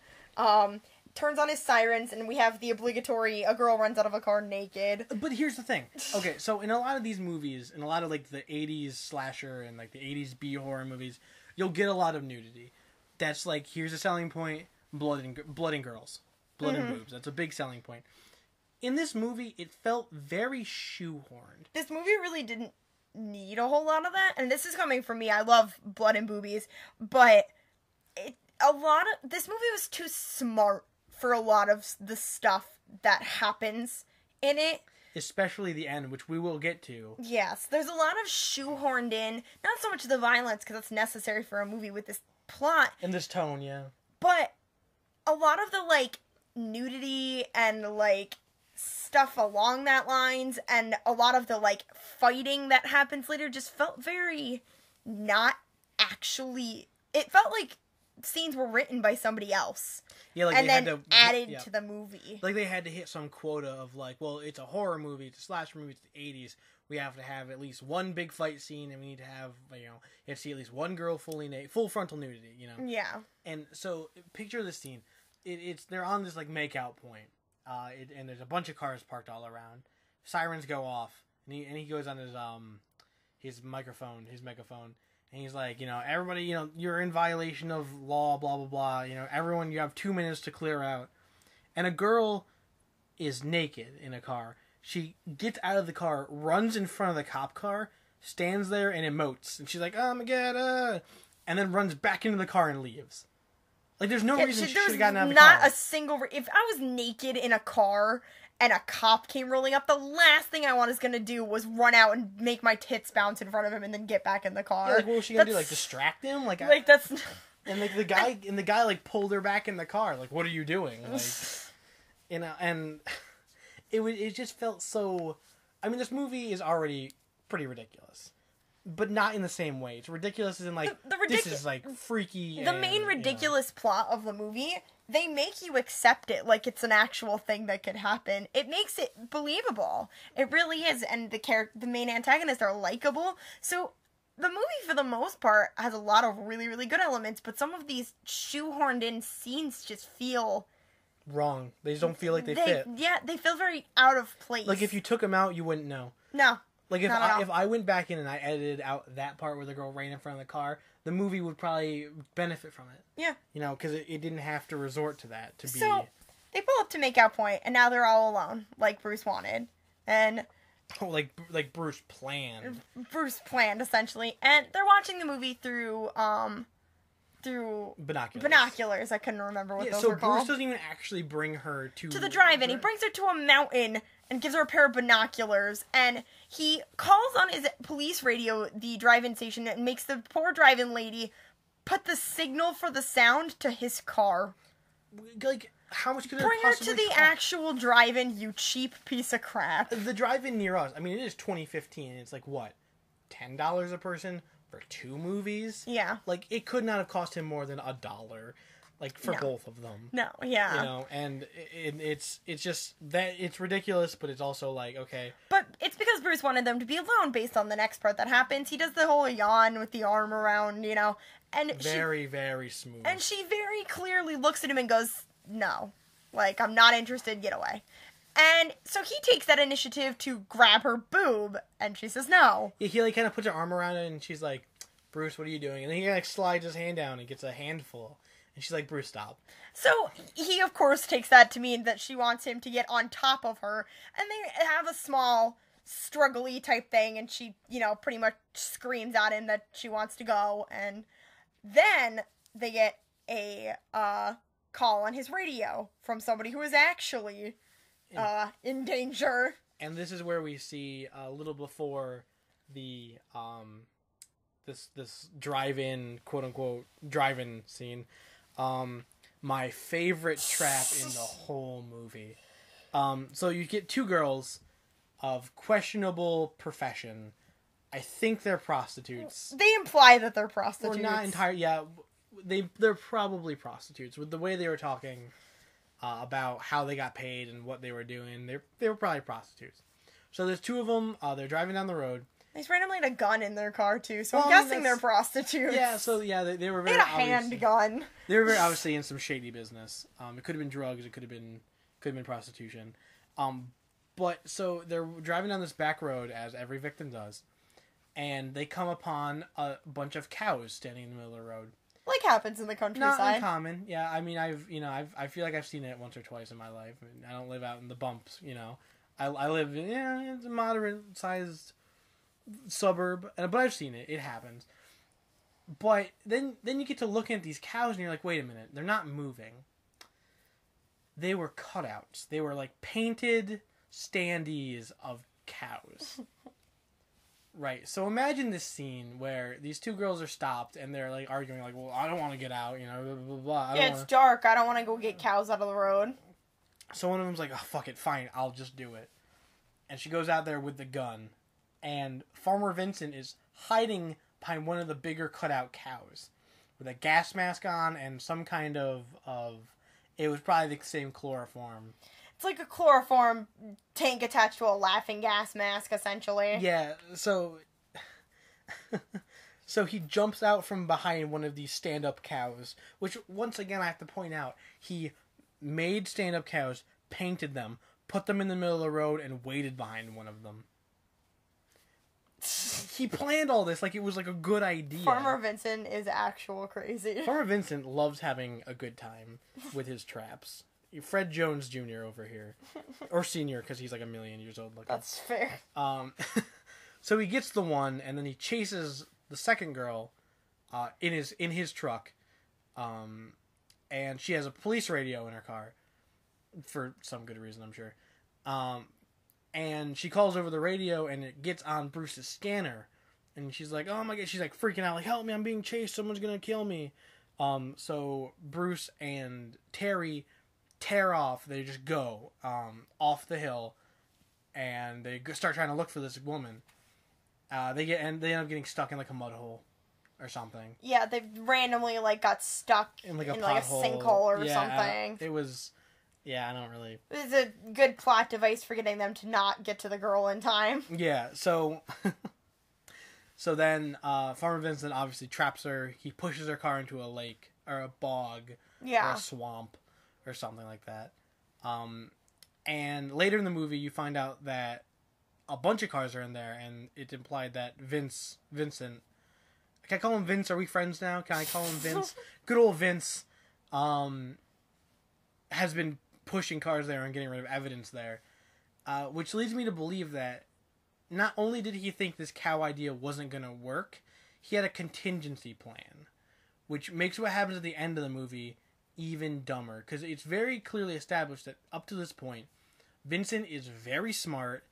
Turns on his sirens, and we have the obligatory a girl runs out of a car naked. But here's the thing. Okay, so in a lot of these movies, in a lot of like the 80s slasher and like the 80s B-horror movies, you'll get a lot of nudity. That's like, here's a selling point, blood and girls. Blood and boobs. That's a big selling point. In this movie, it felt very shoehorned. This movie really didn't need a whole lot of that, and this is coming from me. I love blood and boobies, but this movie was too smart for a lot of the stuff that happens in it. Especially the end, which we will get to. Yes, there's a lot of shoehorned in, not so much the violence, because that's necessary for a movie with this plot. In this tone, yeah. But a lot of the, like, nudity and, like, stuff along that lines, and a lot of the, like, fighting that happens later just felt very not actually... It felt like scenes were written by somebody else. Yeah, like and they then had to, added to the movie. Like they had to hit some quota of like, well, it's a horror movie, it's a slasher movie, it's the 80s. We have to have at least one big fight scene, and we need to have, you have to see at least one girl full frontal nudity, Yeah. And so, picture this scene. They're on this like make-out point, and there's a bunch of cars parked all around. Sirens go off, and he goes on his megaphone, and he's like, everybody, you're in violation of law, blah, blah, blah. Everyone, you have 2 minutes to clear out. And a girl is naked in a car. She gets out of the car, runs in front of the cop car, stands there and emotes. And she's like, oh my god, and then runs back into the car and leaves. Like, there's no reason she should have gotten out of the car. Not a single... If I was naked in a car and a cop came rolling up, the last thing I was going to do was run out and make my tits bounce in front of him and then get back in the car. Yeah, like, what was she going to do? Like, distract him? That's... And, like, the guy, like, pulled her back in the car. Like, what are you doing? Like, and it just felt so. I mean, this movie is already pretty ridiculous, but not in the same way. It's ridiculous as in like this is like freaky. The main ridiculous plot of the movie, they make you accept it like it's an actual thing that could happen. It makes it believable. It really is, and the main antagonists are likable. So the movie, for the most part, has a lot of really, really good elements, but some of these shoehorned in scenes just feel wrong. They just don't feel like they fit. Yeah, they feel very out of place. Like if you took them out, you wouldn't know. No. Like if I went back in and I edited out that part where the girl ran in front of the car, the movie would probably benefit from it. Yeah. You know, because it didn't have to resort to that to be. So they pull up to make out point, and now they're all alone, like Bruce wanted, and. Oh, like Bruce planned. Bruce planned, essentially. And they're watching the movie through binoculars. I couldn't remember what those were called. So Bruce doesn't even actually bring her to the drive-in. He brings her to a mountain and gives her a pair of binoculars. And he calls on his police radio, the drive-in station, and makes the poor drive-in lady put the signal for the sound to his car. Like... How much could it Bring her to the cost? actual drive-in, you cheap piece of crap. The drive-in near us, I mean, it is 2015, and it's like, what, $10 a person for 2 movies? Yeah. Like, it could not have cost him more than $1, like, for both of them. No, yeah. You know, and it's just, that it's ridiculous, but it's also like, okay. But it's because Bruce wanted them to be alone based on the next part that happens. He does the whole yawn with the arm around, you know, and very smooth. And she very clearly looks at him and goes... No. Like, I'm not interested, get away. And so he takes that initiative to grab her boob, and she says no. Yeah, he, like, kind of puts her arm around it, and she's like, Bruce, what are you doing? And then he, like, slides his hand down and gets a handful. And she's like, Bruce, stop. So he, of course, takes that to mean that she wants him to get on top of her, and they have a small, struggly type thing, and she, you know, pretty much screams at him that she wants to go, and then they get a, call on his radio from somebody who is actually in danger. And this is where we see a little before the this drive-in, quote unquote drive-in scene, my favorite trap in the whole movie. So you get 2 girls of questionable profession. I think they're prostitutes. They imply that they're prostitutes. Or not entirely. Yeah. They're probably prostitutes. With the way they were talking about how they got paid and what they were doing, they were probably prostitutes. So there's 2 of them. They're driving down the road. They randomly had a gun in their car too, so I'm guessing they're prostitutes. Yeah. So yeah, they were very. They had a handgun. They were very obviously in some shady business. It could have been drugs. It could have been prostitution. But so they're driving down this back road as every victim does, and they come upon a bunch of cows standing in the middle of the road. Like happens in the countryside. Not uncommon. Yeah, I mean, I feel like I've seen it once or twice in my life. I don't live out in the bumps, you know. I live in it's a moderate-sized suburb, but I've seen it. It happens. But then you get to looking at these cows, and you're like, wait a minute. They're not moving. They were cutouts. They were like painted standees of cows. Right, so imagine this scene where these 2 girls are stopped and they're like arguing, like, "Well, I don't want to get out," you know, blah blah blah. Yeah, it's dark. I don't want to go get cows out of the road. So one of them's like, "Oh, fuck it, fine, I'll just do it," and she goes out there with the gun, and Farmer Vincent is hiding behind one of the bigger cutout cows with a gas mask on and some kind of it was probably the same chloroform. It's like a chloroform tank attached to a laughing gas mask, essentially. Yeah, so he jumps out from behind one of these stand-up cows, which, once again, I have to point out, he made stand-up cows, painted them, put them in the middle of the road, and waited behind one of them. He planned all this like it was like a good idea. Farmer Vincent is actual crazy. Farmer Vincent loves having a good time with his traps. Fred Jones Jr. over here. Or Senior, because he's like a million years old looking. That's fair. So he gets the one, and then he chases the second girl in his truck. And she has a police radio in her car. For some good reason, I'm sure. And she calls over the radio, and it gets on Bruce's scanner. And she's like, oh my god, she's like freaking out, like, help me, I'm being chased, someone's gonna kill me. So Bruce and Terry tear off. They just go off the hill, and they start trying to look for this woman. They end up getting stuck in like a mud hole or something. Yeah, they randomly like got stuck in like a sinkhole or something. It was, I don't really. It was a good plot device for getting them to not get to the girl in time. Yeah, so then Farmer Vincent obviously traps her. He pushes her car into a lake or a bog or a swamp or something like that. And later in the movie, you find out that a bunch of cars are in there, and it's implied that Vincent. Can I call him Vince? Are we friends now? Can I call him Vince? Good old Vince has been pushing cars there and getting rid of evidence there. Which leads me to believe that not only did he think this cow idea wasn't going to work, he had a contingency plan. Which makes what happens at the end of the movie even dumber. Because it's very clearly established that up to this point, Vincent is very smart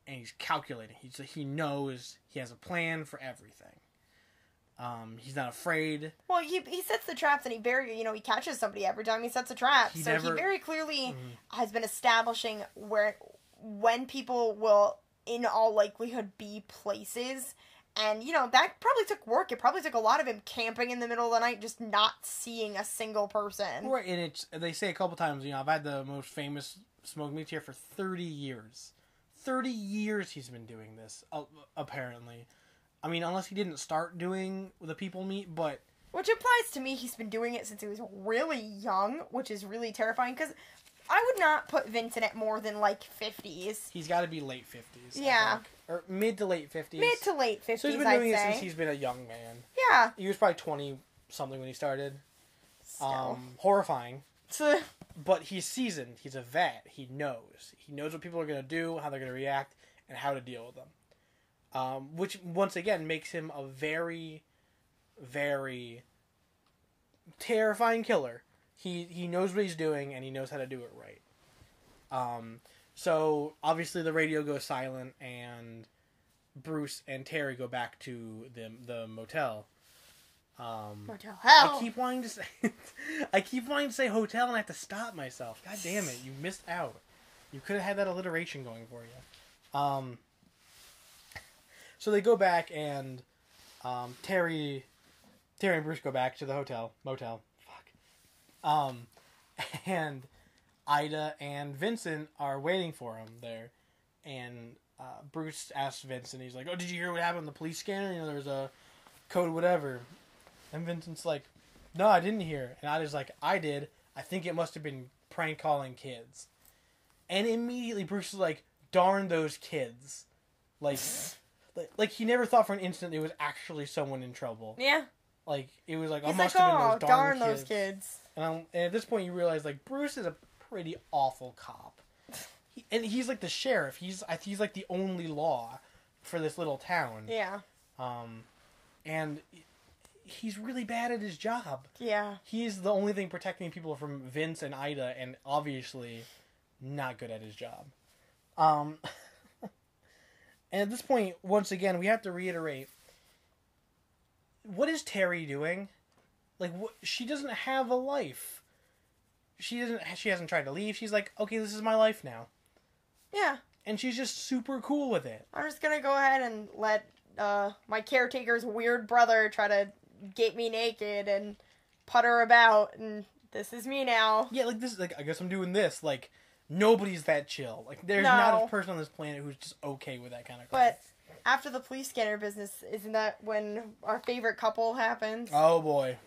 and he's calculating. He knows he has a plan for everything. He's not afraid. Well, he sets the traps and he catches somebody every time he sets a trap. He very clearly has been establishing when people will, in all likelihood, be places. And, that probably took work. It probably took a lot of him camping in the middle of the night, just not seeing a single person. Right, and they say a couple times, I've had the most famous smoked meats here for 30 years. 30 years he's been doing this, apparently. I mean, unless he didn't start doing the people meat, but... Which implies to me he's been doing it since he was really young, which is really terrifying, because I would not put Vincent at more than, 50s. He's got to be late 50s. Yeah. Or mid to late 50s. Mid to late 50s, So he's been doing it since he's been a young man. Yeah. He was probably 20-something when he started. Still. Horrifying. But he's seasoned. He's a vet. He knows. He knows what people are going to do, how they're going to react, and how to deal with them. Which, once again, makes him a very, very terrifying killer. He knows what he's doing, and he knows how to do it right. So, obviously, the radio goes silent, and Bruce and Terry go back to the motel. Motel hell. I keep wanting to say hotel, and I have to stop myself. God damn it, you missed out. You could have had that alliteration going for you. So they go back, and Terry and Bruce go back to the motel. Fuck. And Ida and Vincent are waiting for him there, and Bruce asks Vincent, he's like, "Oh, did you hear what happened on the police scanner? There was a code whatever." And Vincent's like, "No, I didn't hear." And Ida's like, "I did. I think it must have been prank calling kids." And immediately Bruce is like, "Darn those kids." Like he never thought for an instant it was actually someone in trouble. Yeah. It was like, He's must have been those darn kids. Those kids. And at this point you realize, Bruce is a pretty awful cop. And he's like the sheriff. He's like the only law for this little town. Yeah. And he's really bad at his job. Yeah. He's the only thing protecting people from Vince and Ida, and obviously not good at his job. And at this point, once again, we have to reiterate, what is Terry doing? She doesn't have a life. She hasn't tried to leave. She's like, okay, this is my life now. Yeah. And she's just super cool with it. I'm just gonna go ahead and let my caretaker's weird brother try to get me naked and putter about, and this is me now. Yeah, I guess I'm doing this. Nobody's that chill. There's not a person on this planet who's just okay with that kind of crap. But after the police scanner business, isn't that when our favorite couple happens? Oh, boy.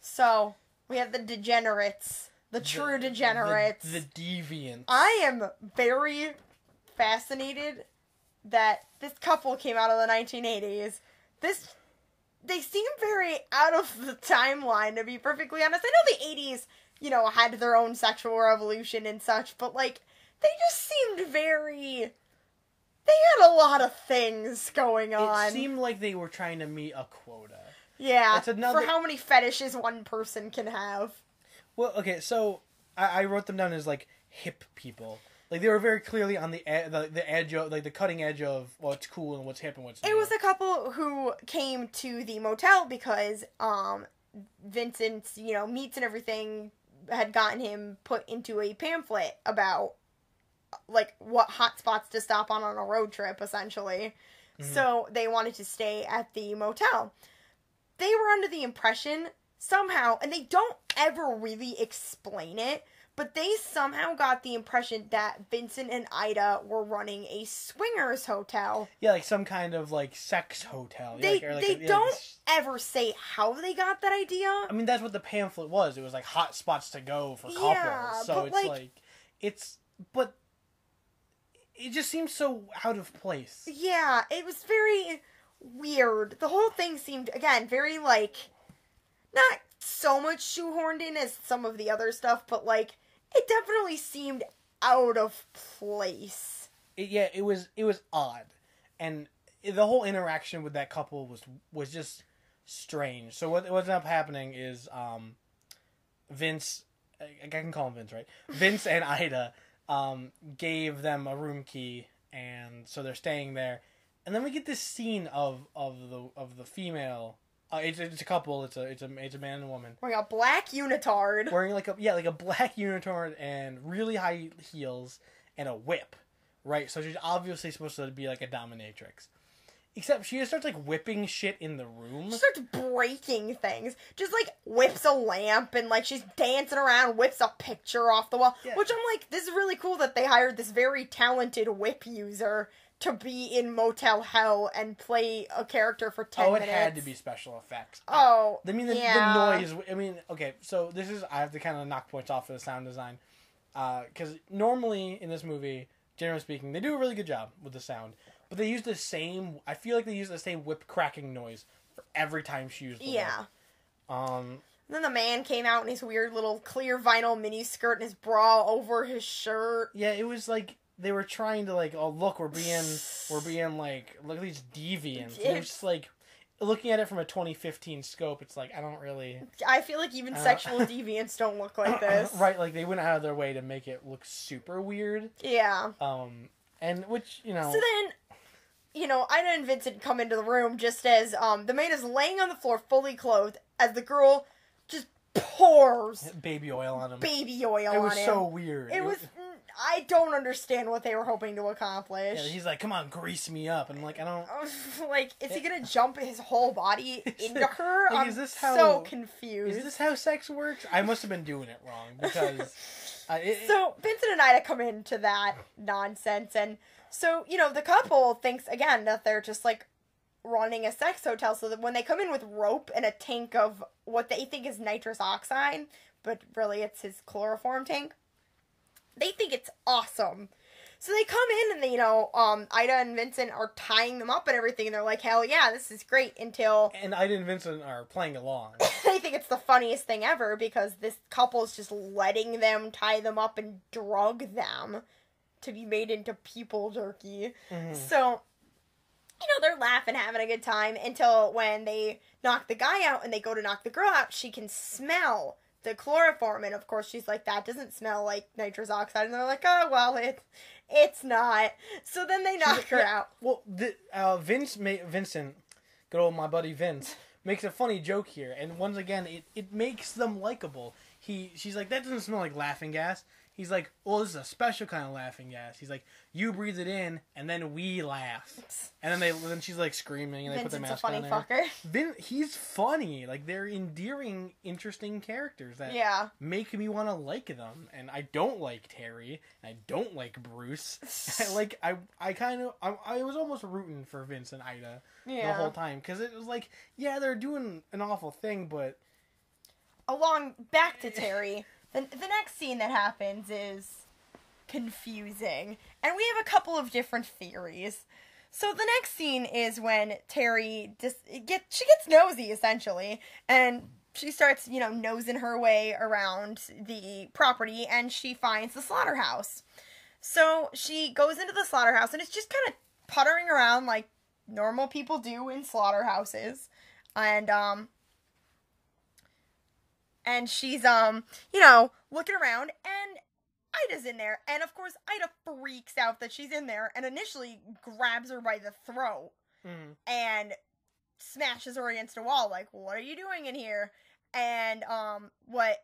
So, we have the degenerates. The true degenerates. The deviants. I am very fascinated that this couple came out of the 1980s. They seem very out of the timeline, to be perfectly honest. I know the 80s... had their own sexual revolution and such, but, they just seemed very... They had a lot of things going on. It seemed like they were trying to meet a quota. Yeah, for how many fetishes one person can have. Well, okay, so I wrote them down as, hip people. They were very clearly on the edge of, the cutting edge of what's cool and what's hip and what's new. It was a couple who came to the motel because, Vincent's, meats and everything... had gotten him put into a pamphlet about, like, what hot spots to stop on a road trip, essentially. Mm-hmm. So they wanted to stay at the motel. They were under the impression, somehow, and they don't ever really explain it, but they somehow got the impression that Vincent and Ida were running a swingers hotel. Yeah, like some kind of, like, sex hotel. They don't like ever say how they got that idea. I mean, that's what the pamphlet was. It was, like, hot spots to go for couples. Yeah, so but it just seems so out of place. Yeah, it was very weird. The whole thing seemed, again, very, like, not so much shoehorned in as some of the other stuff, but, like, it definitely seemed out of place. It was odd. And the whole interaction with that couple was just strange. So what ended up happening is Vince, I can call him Vince, right? Vince and Ida gave them a room key, and so they're staying there. And then we get this scene of the female. It's a couple. It's a man and a woman wearing a black unitard. Wearing like a black unitard and really high heels and a whip, right? So she's obviously supposed to be like a dominatrix. Except she just starts like whipping shit in the room. She starts breaking things. Just like whips a lamp and like she's dancing around, whips a picture off the wall. Yeah. Which I'm like, this is really cool that they hired this very talented whip user to be in Motel Hell and play a character for 10 minutes. Oh, it had to be special effects. Oh, I mean, the noise. I mean, okay, so I have to kind of knock points off for the sound design. Because normally in this movie, generally speaking, they do a really good job with the sound. But they use I feel like they use the same whip cracking noise for every time she used the whip. And then the man came out in his weird little clear vinyl miniskirt and his bra over his shirt. Yeah, it was like they were trying to like, oh look, we're being like, look at these deviants. It was just like, looking at it from a 2015 scope, it's like, I feel like even sexual deviants don't look like this. Right, like they went out of their way to make it look super weird. Yeah. And which, So then, Ida and Vincent come into the room just as the man is laying on the floor fully clothed as the girl just pours baby oil on him. It was so weird. I don't understand what they were hoping to accomplish. Yeah, he's like, come on, grease me up. And I'm like, I don't... like, is he going to jump his whole body into her? Like, I'm so confused. Is this how sex works? I must have been doing it wrong, because... So, Vincent and Ida come into that nonsense, and so, the couple thinks, again, that they're just, like, running a sex hotel, so that when they come in with rope and a tank of what they think is nitrous oxide, but really it's his chloroform tank, they think it's awesome. So they come in and Ida and Vincent are tying them up and everything, and they're like, hell yeah, this is great, until... And Ida and Vincent are playing along. They think it's the funniest thing ever, because this couple's just letting them tie them up and drug them to be made into people jerky. Mm-hmm. So, they're laughing, having a good time, until when they knock the guy out and they go to knock the girl out, she can smell the chloroform, and of course she's like, that doesn't smell like nitrous oxide, and they're like, oh, well, it's not. So then they knock her out. Well, Vincent, good old my buddy Vince, makes a funny joke here, and once again, it makes them likable. She's like, that doesn't smell like laughing gas. He's like, well, this is a special kind of laughing gas. He's like, you breathe it in, and then we laugh. And then she's like screaming, and they put the mask on there. Vincent's a funny fucker. He's funny. Like, they're endearing, interesting characters that make me want to like them. And I don't like Terry, and I don't like Bruce. I was almost rooting for Vince and Ida the whole time, because it was like, yeah, they're doing an awful thing, but... Back to Terry... The next scene that happens is confusing, and we have a couple of different theories. So the next scene is when Terry gets nosy, essentially, and she starts, nosing her way around the property, and she finds the slaughterhouse. So she goes into the slaughterhouse, and it's just kind of puttering around like normal people do in slaughterhouses, and she's, looking around, and Ida's in there. And, of course, Ida freaks out that she's in there, and initially grabs her by the throat, and smashes her against a wall, like, what are you doing in here? And, what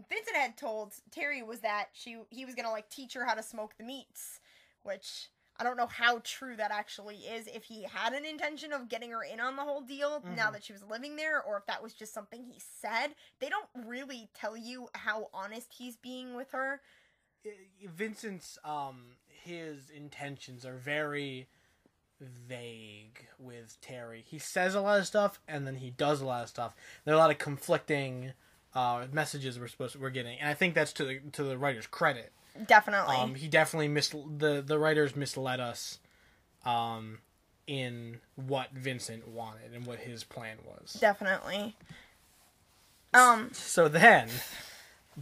Vincent had told Terry was that he was gonna like teach her how to smoke the meats, which I don't know how true that actually is. If he had an intention of getting her in on the whole deal now that she was living there, or if that was just something he said. They don't really tell you how honest he's being with her. Vincent's his intentions are very vague with Terry. He says a lot of stuff and then he does a lot of stuff. There are a lot of conflicting messages we're getting, and I think that's to the writer's credit. Definitely. He definitely the writers misled us in what Vincent wanted and what his plan was. Definitely. So then,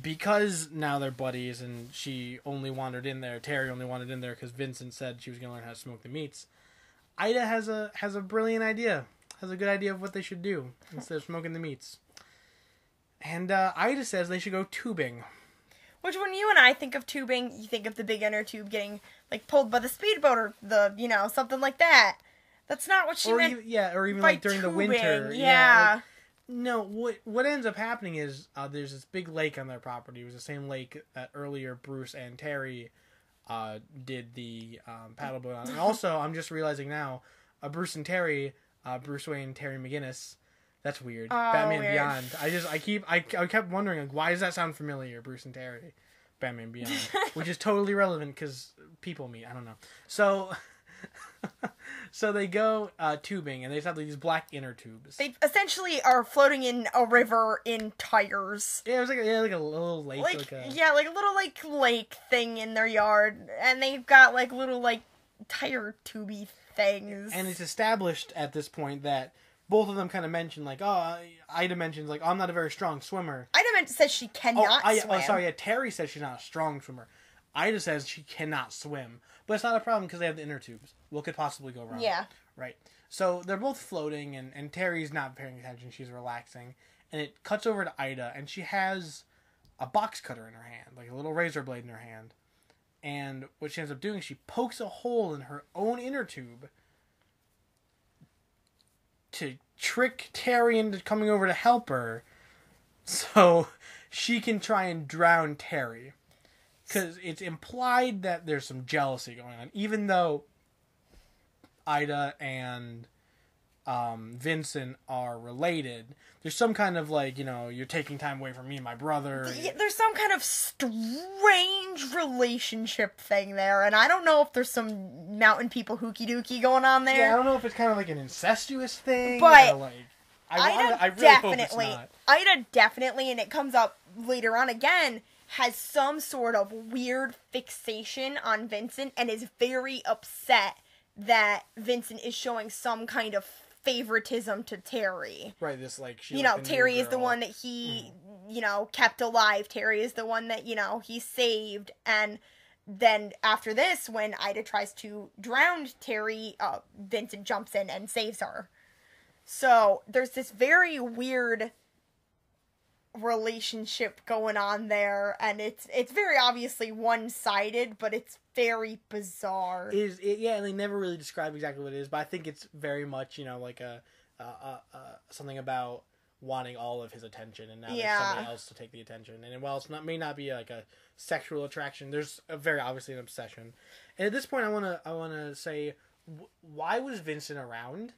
because now they're buddies and Terry only wandered in there because Vincent said she was going to learn how to smoke the meats, Ida has a brilliant idea. Has a good idea of what they should do instead of smoking the meats. And Ida says they should go tubing. Which, when you and I think of tubing, you think of the big inner tube getting, like, pulled by the speedboat or something like that. That's not what she meant. Or even like during tubing. The winter. Yeah. No, what ends up happening is there's this big lake on their property. It was the same lake that earlier Bruce and Terry did the paddleboat on. And also, I'm just realizing now, Bruce and Terry, Bruce Wayne, Terry McGinnis. That's weird. Batman weird. Beyond. I kept wondering, like, why does that sound familiar? Bruce and Terry, Batman Beyond, which is totally relevant because people meet. I don't know. So they go tubing, and they have these black inner tubes. They essentially are floating in a river in tires. Yeah, it was like a little lake. Like a little lake thing in their yard, and they've got like little tire tubey things. And it's established at this point that both of them kind of mention, like, Ida mentions, like, I'm not a very strong swimmer. Ida says she cannot swim. Terry says she's not a strong swimmer. Ida says she cannot swim. But it's not a problem because they have the inner tubes. What could possibly go wrong? Yeah. Right. So they're both floating, and Terry's not paying attention. She's relaxing. And it cuts over to Ida, and she has a box cutter in her hand, like a little razor blade in her hand. And what she ends up doing, she pokes a hole in her own inner tube to trick Terry into coming over to help her so she can try and drown Terry. Because it's implied that there's some jealousy going on. Even though Ida and Vincent are related, there's some kind of you're taking time away from me and my brother. There's some kind of strange relationship thing there, and I don't know if there's some mountain people hooky dookie going on there. Yeah, I don't know if it's kind of like an incestuous thing. But I really hope it's not. Ida definitely, and it comes up later on again, has some sort of weird fixation on Vincent and is very upset that Vincent is showing some kind of favoritism to Terry. Right, this Terry is the one that he, kept alive. Terry is the one that, he saved. And then after this, when Ida tries to drown Terry, Vincent jumps in and saves her. So there's this very weird relationship going on there, and it's very obviously one-sided, but it's very bizarre. And they never really describe exactly what it is, but I think it's very much something about wanting all of his attention, and now there's somebody else to take the attention. And while may not be like a sexual attraction, there's very obviously an obsession. And at this point, I wanna say, why was Vincent around?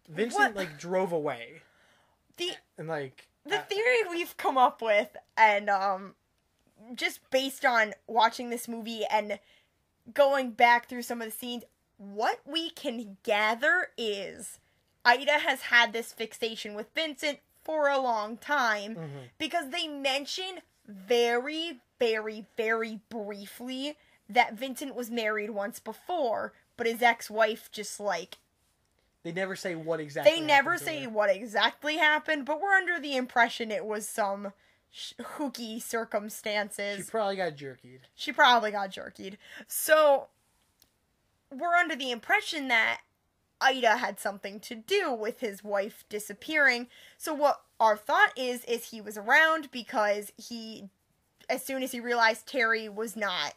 Vincent drove away. The theory we've come up with, and just based on watching this movie and going back through some of the scenes, what we can gather is Ida has had this fixation with Vincent for a long time, because they mention very, very, very briefly that Vincent was married once before, but his ex-wife just they never say what exactly happened. They never say what exactly happened, but we're under the impression it was some hooky circumstances. She probably got jerkied. So, we're under the impression that Ida had something to do with his wife disappearing. So what our thought is he was around because as soon as he realized Terry was not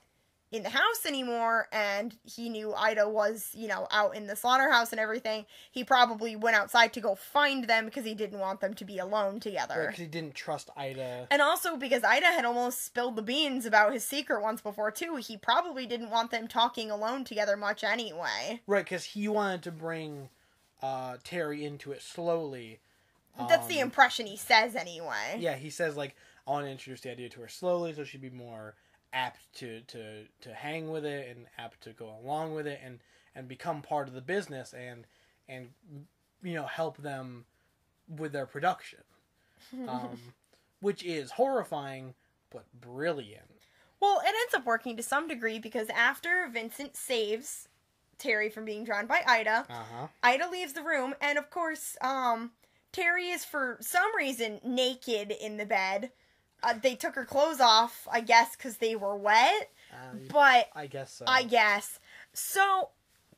in the house anymore, and he knew Ida was, out in the slaughterhouse and everything, he probably went outside to go find them because he didn't want them to be alone together. Because he didn't trust Ida. And also because Ida had almost spilled the beans about his secret once before, too. He probably didn't want them talking alone together much anyway. Right, because he wanted to bring Terry into it slowly. That's the impression he says anyway. Yeah, he says, like, I want to introduce the idea to her slowly so she'd be more apt to hang with it and apt to go along with it and become part of the business and help them with their production. Which is horrifying, but brilliant. Well, it ends up working to some degree because after Vincent saves Terry from being drowned by Ida, Ida leaves the room, and of course, Terry is for some reason naked in the bed. They took her clothes off, I guess, because they were wet. But I guess so. So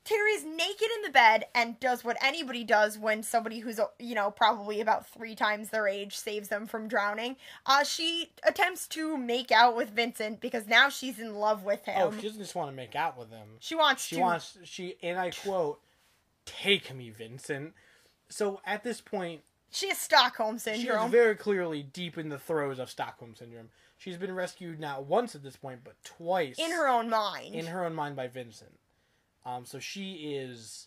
Terry's naked in the bed and does what anybody does when somebody who's, probably about 3 times their age saves them from drowning. She attempts to make out with Vincent because now she's in love with him. Oh, she doesn't just want to make out with him. She wants, and I quote, "Take me, Vincent." So at this point, she has Stockholm Syndrome. She is very clearly deep in the throes of Stockholm Syndrome. She's been rescued not once at this point, but twice. In her own mind. In her own mind by Vincent. So she is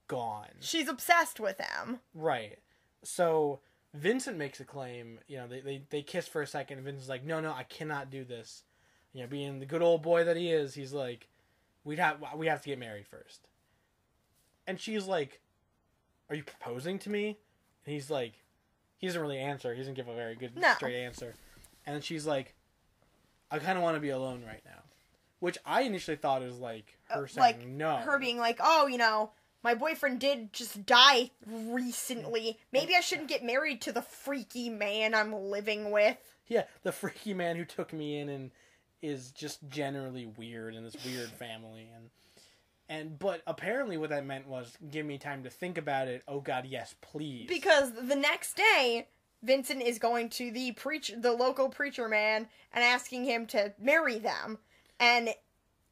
gone. She's obsessed with him. Right. So Vincent makes a claim. They kiss for a second, and Vincent's like, no, I cannot do this. Being the good old boy that he is, he's like, we have to get married first. And she's like, are you proposing to me? And he's like, he doesn't really answer. He doesn't give a very good, straight answer. And then she's like, I kind of want to be alone right now. Which I initially thought was like her saying no. Her being like, oh, my boyfriend did just die recently. Maybe I shouldn't get married to the freaky man I'm living with. Yeah, the freaky man who took me in and is just generally weird in this weird family. But apparently what that meant was, give me time to think about it. Oh God, yes, please. Because the next day, Vincent is going to the local preacher man and asking him to marry them. And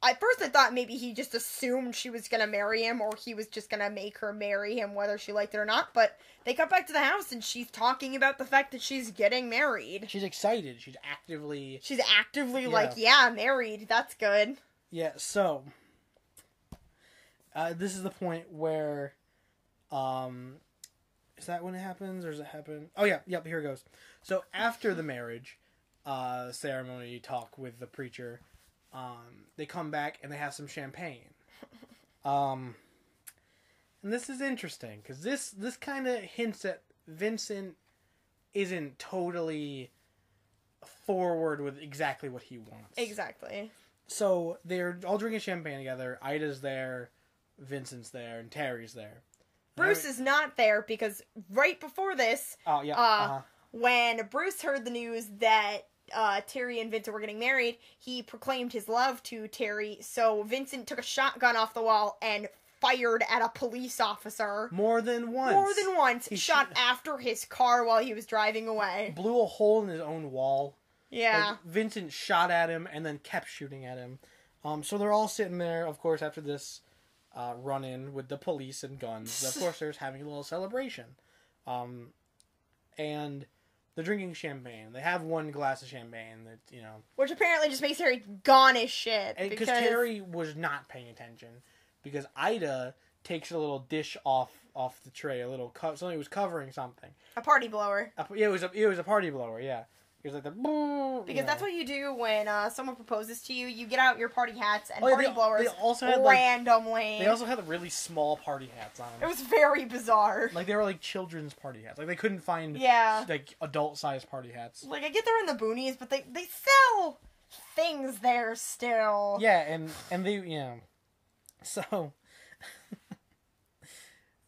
at first I thought maybe he just assumed she was going to marry him, or he was just going to make her marry him whether she liked it or not. But they got back to the house and she's talking about the fact that she's getting married. She's excited. She's actively like, yeah, married. That's good. Yeah, so this is the point where, is that when it happens, or does it happen? Oh yeah, yep, here it goes. So after the marriage, ceremony talk with the preacher, they come back and they have some champagne. And this is interesting, because this kind of hints at Vincent isn't totally forward with exactly what he wants. Exactly. So they're all drinking champagne together. Ida's there, Vincent's there, and Terry's there. Bruce is not there because right before this, when Bruce heard the news that Terry and Vincent were getting married, he proclaimed his love to Terry, so Vincent took a shotgun off the wall and fired at a police officer. More than once. He shot after his car while he was driving away. Blew a hole in his own wall. Yeah. Like, Vincent shot at him and then kept shooting at him. So they're all sitting there, of course, after this run-in with the police and guns. Of course, they're having a little celebration. And they're drinking champagne. They have one glass of champagne that, which apparently just makes Terry gone as shit. Because Terry was not paying attention. Because Ida takes a little dish off the tray, something was covering something. A party blower. It was a party blower, yeah. It was like the... Because that's what you do when someone proposes to you. You get out your party hats and party blowers they also had, randomly. They also had the really small party hats on them. It was very bizarre. Like, they were like children's party hats. Like, they couldn't find like adult-sized party hats. Like, I get they're in the boonies, but they sell things there still. Yeah, and they,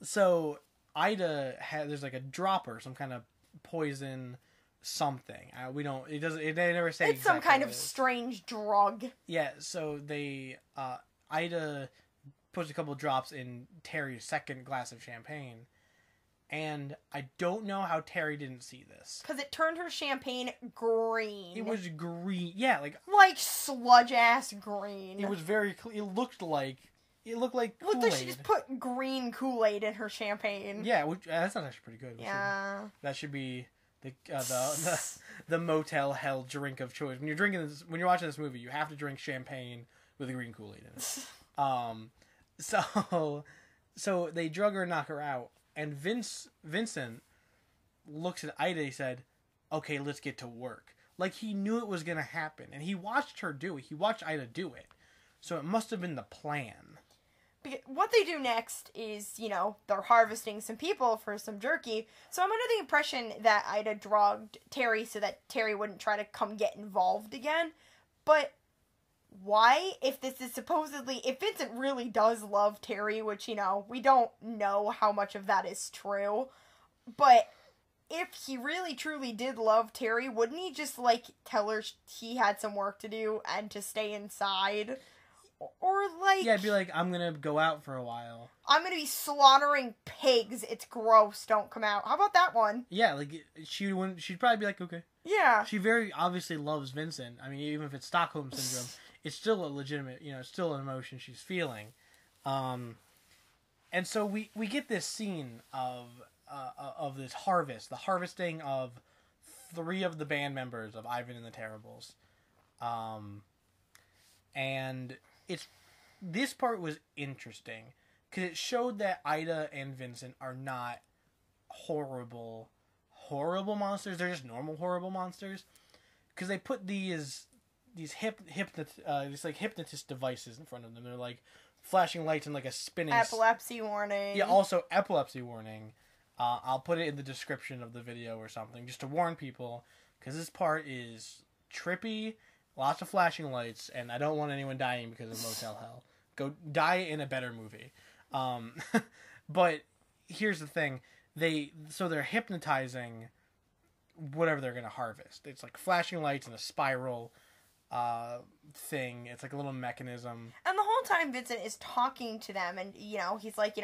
So Ida there's like a dropper, some kind of poison something. They never say it's some kind of strange drug. Yeah, so they, Ida puts a couple drops in Terry's second glass of champagne, And I don't know how Terry didn't see this. Because it turned her champagne green. It was green. Yeah, like sludge-ass green. It was very... It looked like Kool-Aid. Looked like she just put green Kool-Aid in her champagne. Yeah, that's not actually pretty good. Yeah. That should be the Motel Hell drink of choice. When you're watching this movie, you have to drink champagne with a green Kool-Aid in it. So they drug her and knock her out. And Vincent looks at Ida. He said, "Okay, let's get to work." Like he knew it was going to happen, and he watched her do it. He watched Ida do it, so it must have been the plan. Because what they do next is, they're harvesting some people for some jerky. So I'm under the impression that Ida drugged Terry so that Terry wouldn't try to come get involved again. But why, if Vincent really does love Terry, which, we don't know how much of that is true, but if he really truly did love Terry, wouldn't he just, tell her he had some work to do and to stay inside? Or, Yeah, I'd be like, I'm gonna go out for a while. I'm gonna be slaughtering pigs, it's gross, don't come out. How about that one? Yeah, she'd probably be like, okay. Yeah. She very obviously loves Vincent. I mean, even if it's Stockholm Syndrome, it's still a legitimate, it's still an emotion she's feeling. And so we get this scene of this harvest, the harvesting of 3 of the band members of Ivan and the Terribles. And this part was interesting because it showed that Ida and Vincent are not horrible monsters. They're just normal horrible monsters because they put these hypnotist devices in front of them. They're like flashing lights and like a spinning epilepsy warning. Yeah, also epilepsy warning. I'll put it in the description of the video or something just to warn people because this part is trippy. Lots of flashing lights, and I don't want anyone dying because of Motel Hell. Go die in a better movie. But here's the thing. They're hypnotizing whatever they're going to harvest. It's like flashing lights and a spiral thing. It's like a little mechanism. And the whole time Vincent is talking to them, and, he's like,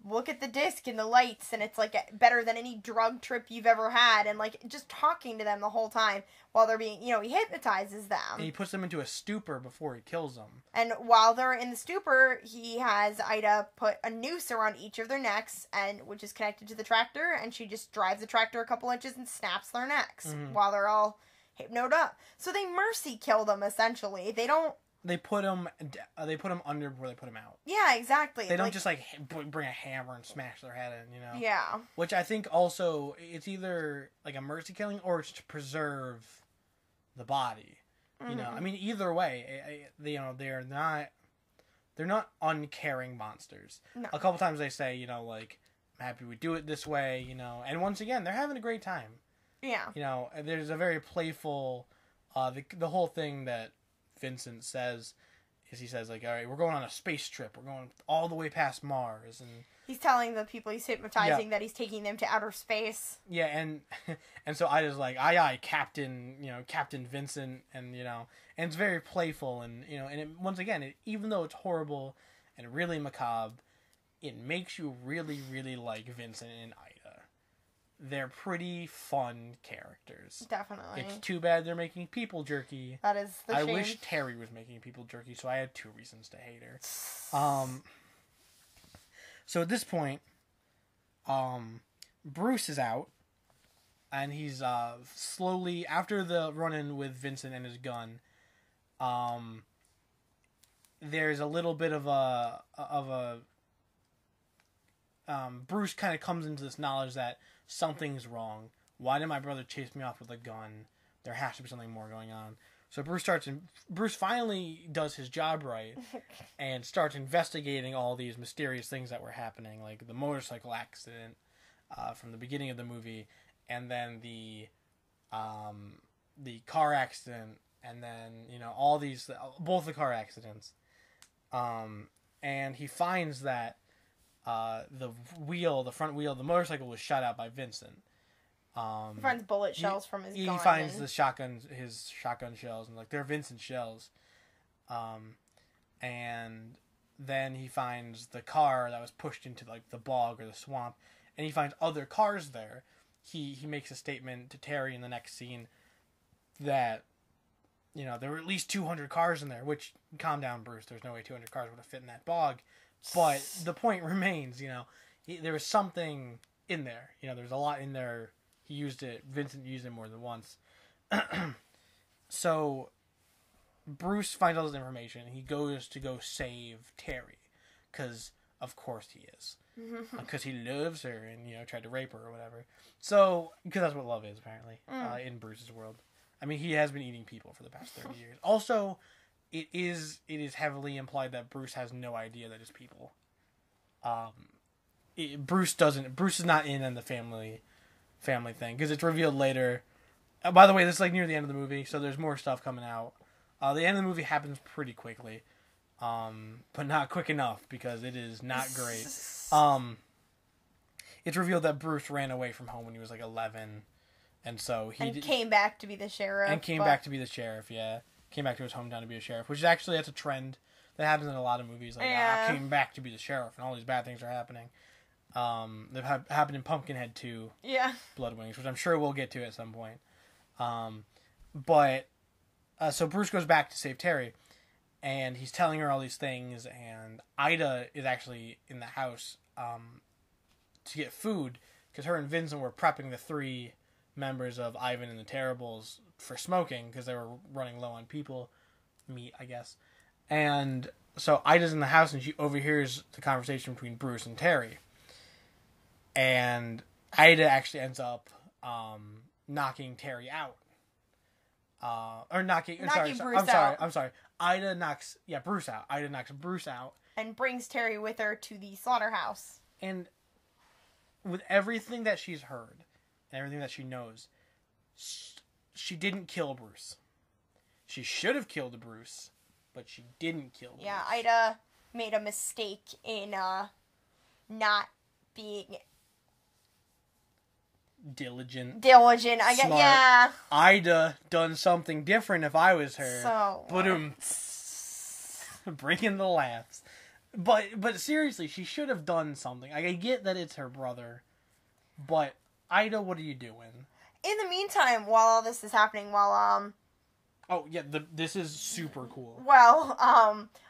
look at the disc and the lights, and it's, better than any drug trip you've ever had, and, just talking to them the whole time while they're being, he hypnotizes them. And he puts them into a stupor before he kills them. And while they're in the stupor, he has Ida put a noose around each of their necks, which is connected to the tractor, and she just drives the tractor a couple inches and snaps their necks while they're all hypnoed up. So they mercy kill them, essentially. They put them under before they put them out. Yeah, exactly. They don't just bring a hammer and smash their head in, Yeah. Which I think also it's either like a mercy killing or it's to preserve the body. I mean, either way, they're not uncaring monsters. No. A couple times they say, I'm happy we do it this way, and once again they're having a great time. Yeah. There's a very playful, the whole thing that Vincent says is he says all right, we're going on a space trip. We're going all the way past Mars, and he's telling the people he's hypnotizing that he's taking them to outer space. Yeah, and so Ida's like, aye, Captain, Captain Vincent, and and it's very playful, and once again, even though it's horrible and really macabre, it makes you really, really like Vincent and Ida. They're pretty fun characters. Definitely. It's too bad they're making people jerky. That is the shame. I wish Terry was making people jerky, so I had 2 reasons to hate her. So at this point, Bruce is out, and he's slowly, after the run-in with Vincent and his gun, there's a little bit of a Bruce kind of comes into this knowledge that something's wrong. Why did my brother chase me off with a gun? There has to be something more going on. So Bruce finally does his job right and starts investigating all these mysterious things that were happening, like the motorcycle accident from the beginning of the movie, and then the car accident, and then all these, both the car accidents, and he finds that the front wheel of the motorcycle was shot out by Vincent. He finds bullet shells from his gun. He finds his shotgun shells, and they're Vincent shells. And then he finds the car that was pushed into the bog or the swamp, and he finds other cars there, he makes a statement to Terry in the next scene that, you know, there were at least 200 cars in there, which, calm down, Bruce, there's no way 200 cars would have fit in that bog. But the point remains, you know, there was something in there. You know, there's a lot in there. He used it, Vincent used it more than once. So, Bruce finds all this information. He goes to go save Terry. Because, of course he is. Because he loves her and, you know, tried to rape her or whatever. So, because that's what love is, apparently, in Bruce's world. I mean, he has been eating people for the past 30 years. Also, it is heavily implied that Bruce has no idea that it's people. Bruce is not in on the family thing, because it's revealed later. By the way, this is like near the end of the movie, so there's more stuff coming out. The end of the movie happens pretty quickly, but not quick enough, because it is not great. It's revealed that Bruce ran away from home when he was like 11, and so he came back to be the sheriff. Back to be the sheriff, yeah. Came back to his hometown to be a sheriff, which is actually, that's a trend that happens in a lot of movies. Like, came back to be the sheriff, and all these bad things are happening. They've happened in Pumpkinhead 2. Yeah. Blood Wings, which I'm sure we'll get to at some point. So Bruce goes back to save Terry, and he's telling her all these things, and Ida is actually in the house to get food, because her and Vincent were prepping the 3 members of Ivan and the Terribles for smoking, because they were running low on meat, I guess. And so Ida's in the house, and she overhears the conversation between Bruce and Terry. And Ida actually ends up knocking Terry out. I'm sorry. Ida knocks Bruce out. Ida knocks Bruce out. And brings Terry with her to the slaughterhouse. And with everything that she's heard, and everything that she knows, she didn't kill Bruce. She should have killed Bruce, but she didn't kill Bruce. Yeah, Ida made a mistake in not being diligent, I guess. Smart. Yeah. Ida done something different if I was her. So bringing the laughs. But seriously, she should have done something. I get that it's her brother, but Ida, what are you doing? In the meantime, while all this is happening, oh yeah, this is super cool.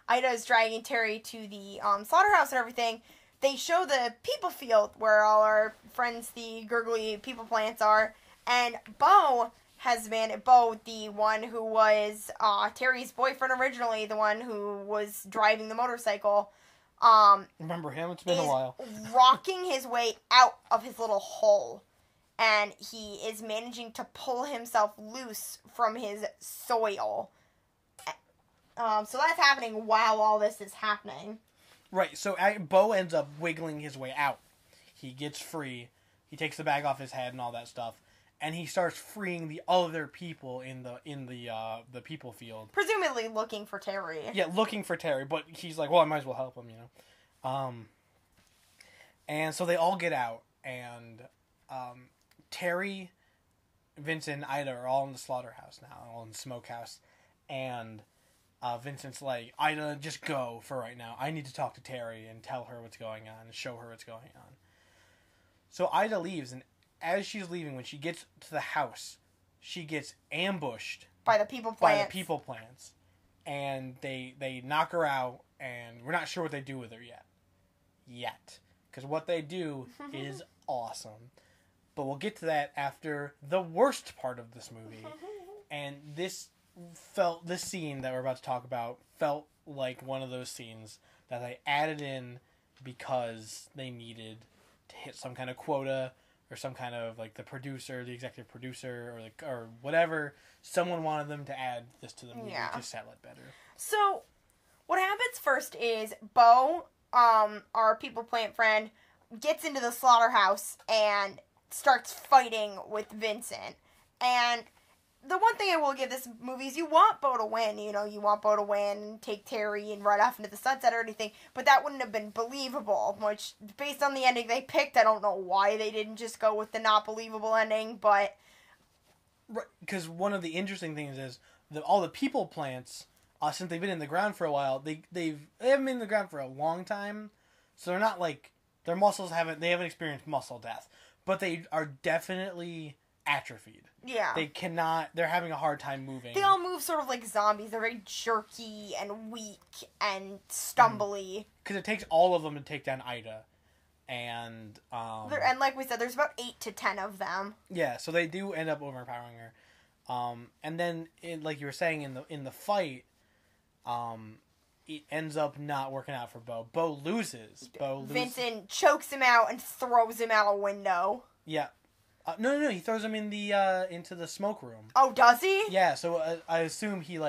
Ida is dragging Terry to the slaughterhouse and everything. They show the people field where all our friends, the gurgly people plants, are, and Bo, the one who was Terry's boyfriend originally, the one who was driving the motorcycle. Remember him? It's been a while. Rocking his way out of his little hole, and he is managing to pull himself loose from his soil. So that's happening while all this is happening. Right, so Bo ends up wiggling his way out. He gets free. He takes the bag off his head and all that stuff, and he starts freeing the other people in the people field. Presumably looking for Terry. Yeah, looking for Terry, but he's like, well, I might as well help him, you know. And so they all get out, and Terry, Vincent, and Ida are all in the slaughterhouse now, all in the smokehouse, and Vincent's like, Ida, just go for right now. I need to talk to Terry and tell her what's going on and show her what's going on. So Ida leaves, and as she's leaving, when she gets to the house, she gets ambushed by the people plants. And they knock her out, and we're not sure what they do with her yet. Because what they do is awesome. But we'll get to that after the worst part of this movie. And this scene that we're about to talk about felt like one of those scenes that they added in because they needed to hit some kind of quota, or some kind of, like, the executive producer, or whatever. Someone wanted them to add this to the movie to sell it better. So, what happens first is Bo, our people plant friend, gets into the slaughterhouse and starts fighting with Vincent. And the one thing I will give this movie is you want Bo to win. You know, you want Bo to win, take Terry and ride off into the sunset or anything. But that wouldn't have been believable, which, based on the ending they picked, I don't know why they didn't just go with the not believable ending, but... Right, because one of the interesting things is all the people plants, since they've been in the ground for a while, they haven't been in the ground for a long time, so they're not, like, Their muscles haven't experienced muscle death, but they are definitely atrophied. Yeah. They're having a hard time moving. They all move sort of like zombies. They're very jerky and weak and stumbly. Because it takes all of them to take down Ida. And like we said, there's about 8 to 10 of them. Yeah, so they do end up overpowering her. And then, like you were saying, in the fight, it ends up not working out for Bo. Bo loses. Vincent chokes him out and throws him out a window. Yeah. No. He throws him in the into the smoke room. Oh, does he? Yeah. So I assume he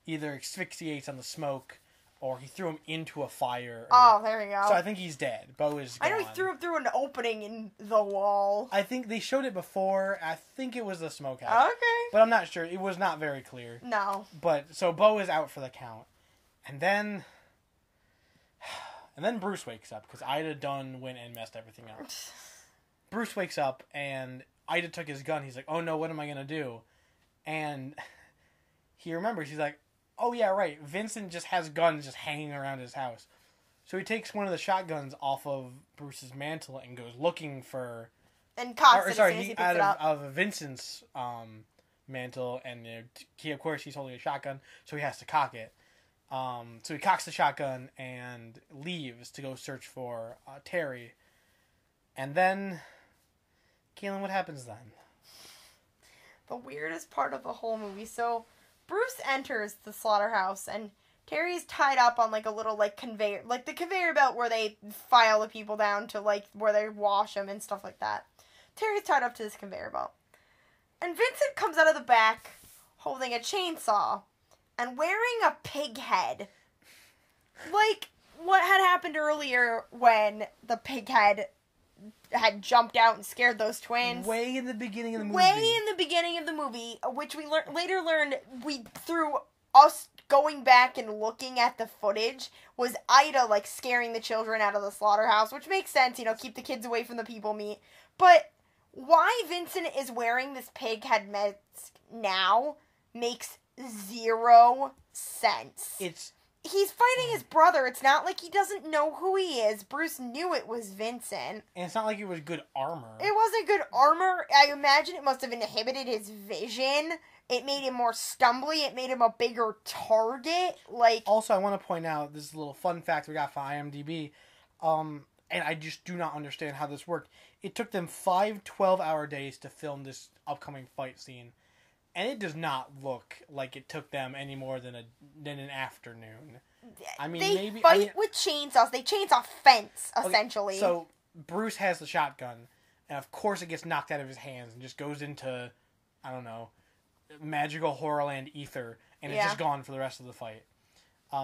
either asphyxiates on the smoke, or he threw him into a fire. Oh, there you go. So I think he's dead. Bo is gone. I know he threw him through an opening in the wall. I think they showed it before. I think it was the smokehouse. Okay. But I'm not sure. It was not very clear. No. But so Bo is out for the count, and then Bruce wakes up because Ida done went and messed everything up. Bruce wakes up and Ida took his gun. He's like, "Oh no, what am I gonna do?" And he remembers. He's like, "Oh yeah, right. Vincent just has guns just hanging around his house." So he takes one of the shotguns off of Bruce's mantle and goes looking for. And cocks it as soon as he picks it up. Out of Vincent's mantle, and of course he's holding a shotgun, so he has to cock it. So he cocks the shotgun and leaves to go search for Terry. And then, Kaylin, what happens then? The weirdest part of the whole movie. So, Bruce enters the slaughterhouse, and Terry's tied up on, a little, conveyor, the conveyor belt where they file the people down to, where they wash them and stuff like that. Terry's tied up to this conveyor belt. And Vincent comes out of the back holding a chainsaw and wearing a pig head. Like what had happened earlier when the pig head had jumped out and scared those twins. Way in the beginning of the movie. Way in the beginning of the movie, which we later learned through us going back and looking at the footage, was Ida, scaring the children out of the slaughterhouse, which makes sense, keep the kids away from the people meat. But why Vincent is wearing this pig head mask now makes zero sense. He's fighting his brother. It's not like he doesn't know who he is. Bruce knew it was Vincent. And it's not like it was good armor. It wasn't good armor. I imagine it must have inhibited his vision. It made him more stumbly. It made him a bigger target. Also, I want to point out this little fun fact we got from IMDb. And I just do not understand how this worked. It took them 5 12-hour days to film this upcoming fight scene. And it does not look like it took them any more than an afternoon. I mean, they fight with chainsaws. They chainsaw fence, essentially. Okay, so Bruce has the shotgun, and of course it gets knocked out of his hands and just goes into, I don't know, magical Horrorland ether, and it's just gone for the rest of the fight.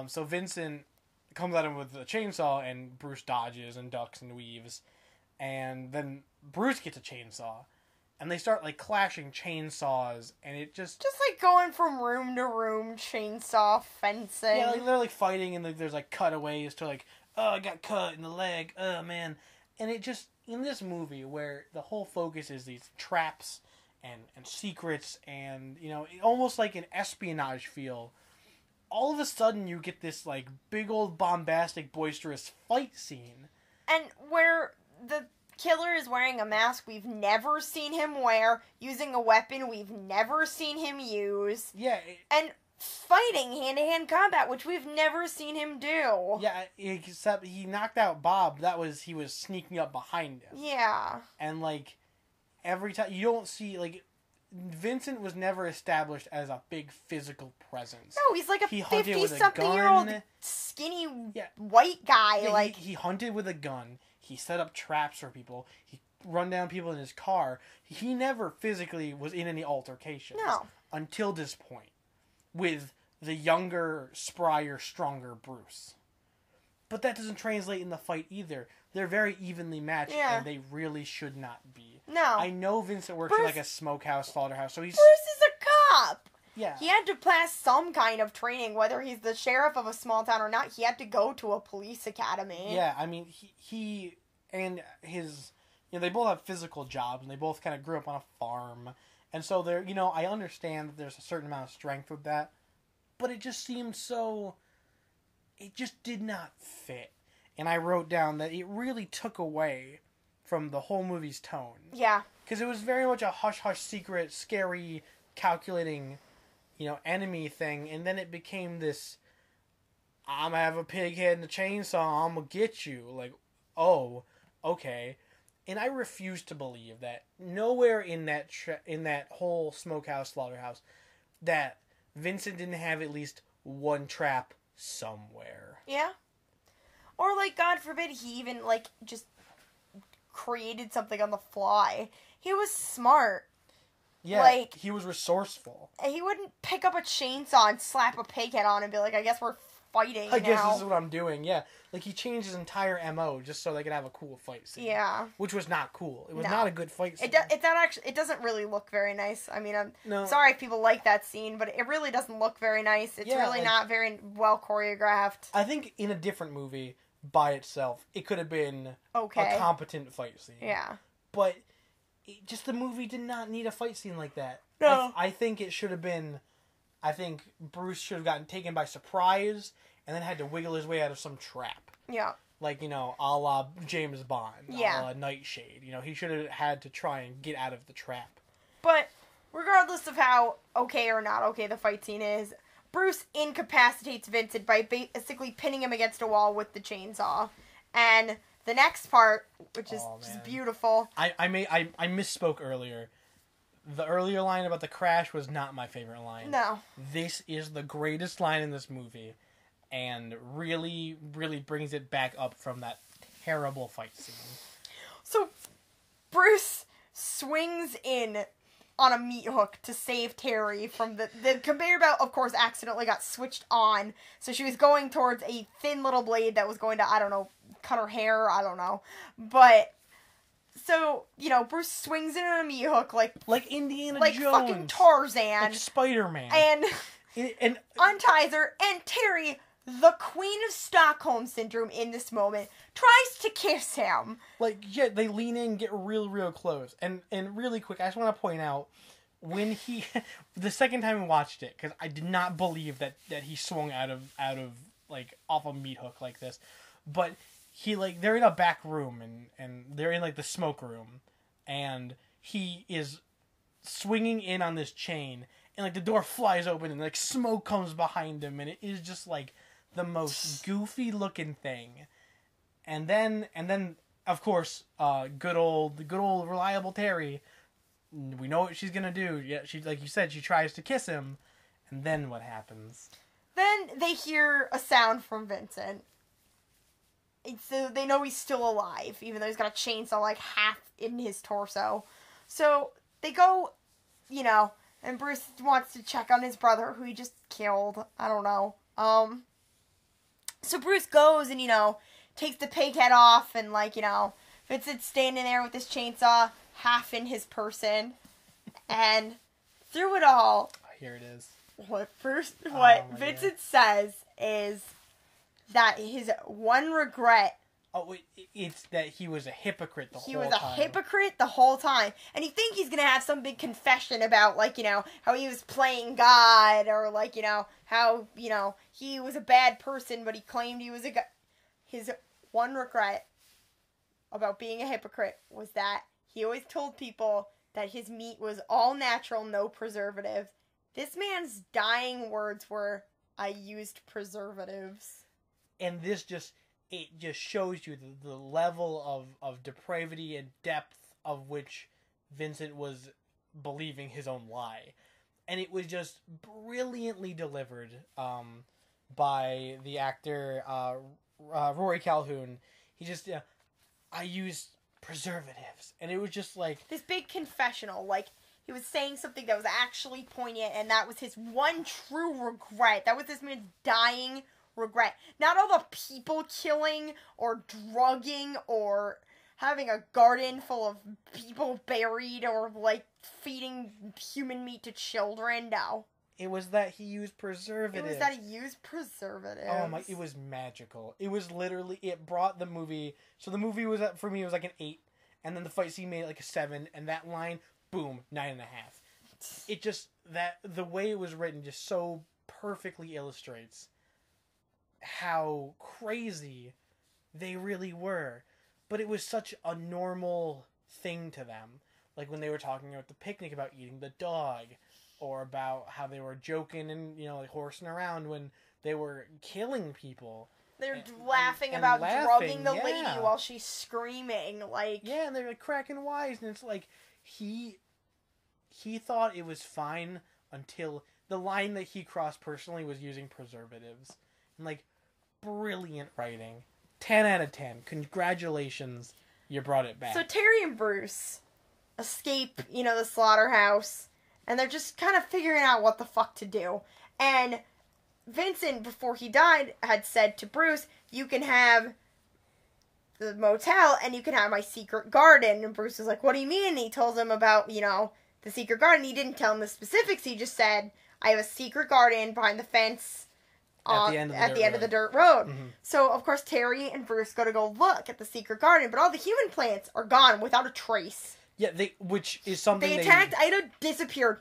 So Vincent comes at him with a chainsaw, and Bruce dodges and ducks and weaves, and then Bruce gets a chainsaw. And they start, clashing chainsaws, and it just... going from room to room, chainsaw fencing. Yeah, they're, fighting, and there's, cutaways to, oh, I got cut in the leg, oh, man. And it just, in this movie, where the whole focus is these traps and secrets and, almost like an espionage feel, all of a sudden you get this, big old bombastic, boisterous fight scene. And where the killer is wearing a mask we've never seen him wear, using a weapon we've never seen him use. Yeah. And fighting hand-to-hand combat, which we've never seen him do. Yeah, except he knocked out Bob. He was sneaking up behind him. Yeah. And, every time, you don't see, Vincent was never established as a big physical presence. No, he's like a 50-something-year-old skinny white guy. Yeah, he hunted with a gun. He set up traps for people. He run down people in his car. He never physically was in any altercations. No. Until this point. With the younger, sprier, stronger Bruce. But that doesn't translate in the fight either. They're very evenly matched, and they really should not be. No. I know Vincent works in, a smokehouse, slaughterhouse, so he's... Bruce is a cop! Yeah. He had to pass some kind of training, whether he's the sheriff of a small town or not. He had to go to a police academy. Yeah, I mean, he and his... they both have physical jobs, and they both kind of grew up on a farm. And so they're, I understand that there's a certain amount of strength with that. But it just seemed so... It just did not fit. and I wrote down that it really took away from the whole movie's tone. Yeah. Because it was very much a hush-hush secret, scary, calculating, enemy thing, and then it became this, I'm gonna have a pig head and a chainsaw, I'm gonna get you. Like, oh, okay. And I refuse to believe that nowhere in that whole smokehouse, slaughterhouse, that Vincent didn't have at least one trap somewhere. Yeah. Or, like, God forbid he even, like, just created something on the fly. He was smart. Yeah, like, he was resourceful. He wouldn't pick up a chainsaw and slap a pig head on and be like, I guess we're fighting I now. guess this is what I'm doing, yeah. Like, he changed his entire MO just so they could have a cool fight scene. Yeah. Which was not cool. It was not a good fight scene. It's not actually, it doesn't really look very nice. I mean, I'm sorry if people like that scene, but it really doesn't look very nice. It's really not very well choreographed. I think in a different movie, by itself, it could have been a competent fight scene. Yeah. But the movie did not need a fight scene like that. No. I think it should have been, I think Bruce should have gotten taken by surprise and then had to wiggle his way out of some trap. Yeah. Like, a la James Bond, yeah. a la Nightshade. He should have had to try and get out of the trap. But regardless of how okay or not okay the fight scene is, Bruce incapacitates Vincent by basically pinning him against a wall with the chainsaw. And the next part, which is just beautiful. I misspoke earlier. The earlier line about the crash was not my favorite line. No. This is the greatest line in this movie, and really, really brings it back up from that terrible fight scene. So, Bruce swings in on a meat hook to save Terry from the conveyor belt, of course, accidentally got switched on. So she was going towards a thin little blade that was going to, I don't know, cut her hair, I don't know. But, so, Bruce swings in on a meat hook like Indiana like Jones. Like fucking Tarzan. Like Spider-Man. And unties her, and Terry, the Queen of Stockholm Syndrome in this moment, tries to kiss him. They lean in, get real, real close. And really quick, I just want to point out, when the second time we watched it, because I did not believe that he swung out of off a meat hook like this. But they're in a back room, and they're in, the smoke room, and he is swinging in on this chain, and, the door flies open, and, smoke comes behind him, and it is just, the most goofy looking thing. And then of course, good old reliable Terry, we know what she's gonna do. Yeah, she, like you said, she tries to kiss him, and then what happens? Then they hear a sound from Vincent. So they know he's still alive, even though he's got a chainsaw half in his torso. So they go, and Bruce wants to check on his brother, who he just killed. I don't know. So Bruce goes and, takes the pig head off, and, Vincent's standing there with his chainsaw, half in his person. And through it all... Here it is. What Vincent says is that his one regret... Oh, it's that he was a hypocrite the whole time. He was a hypocrite the whole time. And you think he's going to have some big confession about, how he was playing God, or, how, he was a bad person, but he claimed he was a god. His one regret about being a hypocrite was that he always told people that his meat was all natural, no preservatives. This man's dying words were, I used preservatives. And this just shows you the level of depravity and depth of which Vincent was believing his own lie. And it was just brilliantly delivered by the actor Rory Calhoun. He just, I used preservatives. And it was just this big confessional, he was saying something that was actually poignant, and that was his one true regret. That was this man's dying regret. Not all the people killing, or drugging, or having a garden full of people buried, or, feeding human meat to children. No. It was that he used preservatives. Oh my, it was magical. It was literally, it brought the movie, so the movie was, for me, it was an 8, and then the fight scene made it a 7, and that line, boom, 9.5. It just, the way it was written just so perfectly illustrates how crazy they really were. But it was such a normal thing to them. Like when they were talking at the picnic about eating the dog, or about how they were joking and, like horsing around when they were killing people. They're laughing about drugging the lady while she's screaming, like... Yeah, and they're like cracking wise, and it's like, he thought it was fine until the line that he crossed personally was using preservatives. And like, brilliant writing. 10 out of 10. Congratulations, you brought it back. So Terry and Bruce escape, the slaughterhouse, and they're just kind of figuring out what the fuck to do. And Vincent, before he died, had said to Bruce, you can have the motel and you can have my secret garden. And Bruce was like, what do you mean? And he told him about, the secret garden. He didn't tell him the specifics. He just said, I have a secret garden behind the fence at the end of the dirt road. Mm-hmm. So, of course, Terry and Bruce go to look at the secret garden, but all the human plants are gone without a trace. Yeah, which is something they attacked, Ida disappeared.